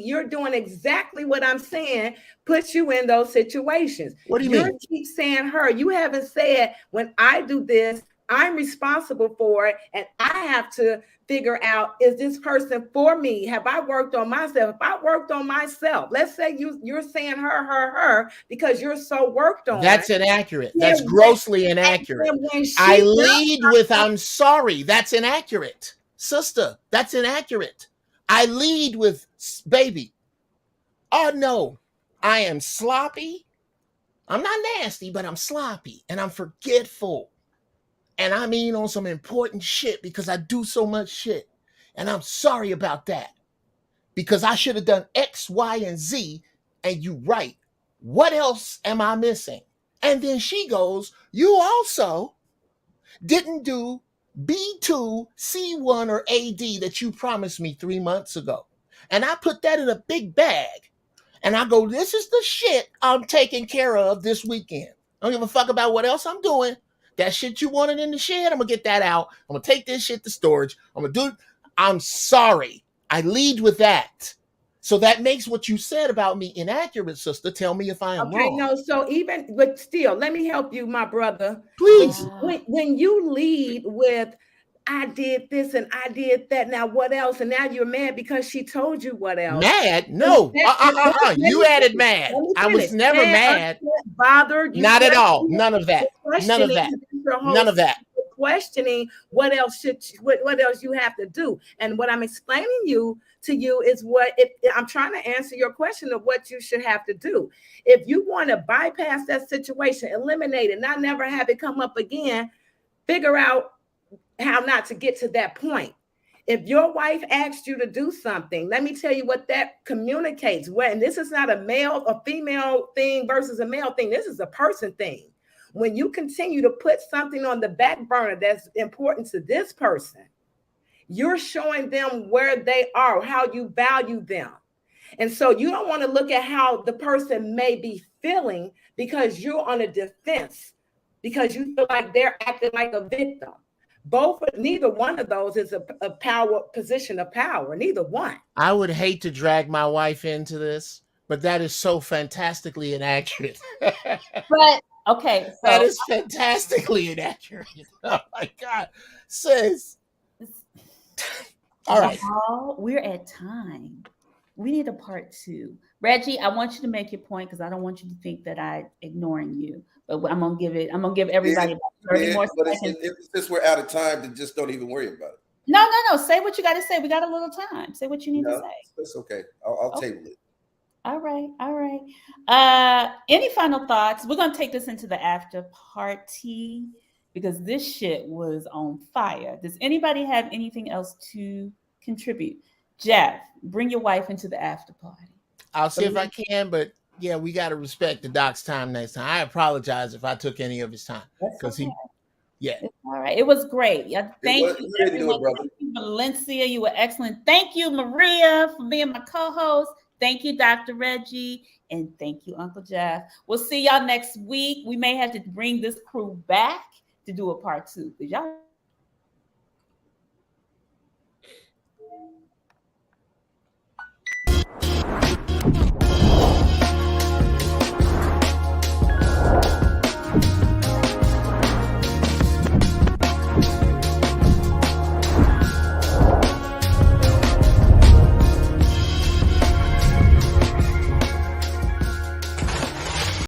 You're doing exactly what I'm saying, puts you in those situations. What do you mean? You keep saying her. You haven't said, when I do this, I'm responsible for it, and I have to figure out, is this person for me? Have I worked on myself? If I worked on myself, let's say you're saying her, because you're so worked on. That's inaccurate. That's grossly inaccurate. I lead with I'm sorry. That's inaccurate. Sister, that's inaccurate. I lead with, baby, oh no, I am sloppy. I'm not nasty, but I'm sloppy and I'm forgetful. And I mean on some important shit because I do so much shit. And I'm sorry about that. Because I should have done X, Y, and Z. And you right. What else am I missing? And then she goes, you also didn't do B2, C1, or AD that you promised me 3 months ago. And I put that in a big bag. And I go, this is the shit I'm taking care of this weekend. I don't give a fuck about what else I'm doing. That shit you wanted in the shed, I'm going to get that out. I'm going to take this shit to storage. I'm going to do it. I'm sorry. I lead with that. So that makes what you said about me inaccurate, sister. Tell me if I am wrong. No, so even, but still, let me help you, my brother. Please. When you lead with, I did this and I did that. Now what else? And now you're mad because she told you what else. Mad? No. You added mad. I was never mad. Bothered. Not at all. None of that. None of that. None of that. Questioning what else what else you have to do. And what I'm explaining to you is I'm trying to answer your question of what you should have to do. If you want to bypass that situation, eliminate it, not never have it come up again, figure out how not to get to that point. If your wife asked you to do something, let me tell you what that communicates. And this is not a female thing versus a male thing. This is a person thing. When you continue to put something on the back burner that's important to this person, you're showing them where they are, how you value them. And so you don't want to look at how the person may be feeling because you're on a defense, because you feel like they're acting like a victim. Neither one of those is a position of power. Neither one. I would hate to drag my wife into this, but that is so fantastically inaccurate. But okay, so that is fantastically inaccurate. Oh my God, sis. All right, we're at time. We need a part 2. Reggie, I want you to make your point because I don't want you to think that I'm ignoring you. But I'm gonna give everybody about 30 more seconds. Since we're out of time, then just don't even worry about it. No. Say what you got to say. We got a little time. Say what you need to say. That's okay. I'll table it. All right. Any final thoughts? We're gonna take this into the after party because this shit was on fire. Does anybody have anything else to contribute? Jeff, bring your wife into the after party. I'll see if I can, but yeah, we got to respect the doc's time next time. I apologize if I took any of his time because Okay. yeah. It's all right. It was great. Yeah, thank you, You didn't do it, everyone. brother. Thank you, Valencia. You were excellent. Thank you, Maria, for being my co-host. Thank you, Dr. Reggie. And thank you, Uncle Jeff. We'll see y'all next week. We may have to bring this crew back to do a part 2 because y'all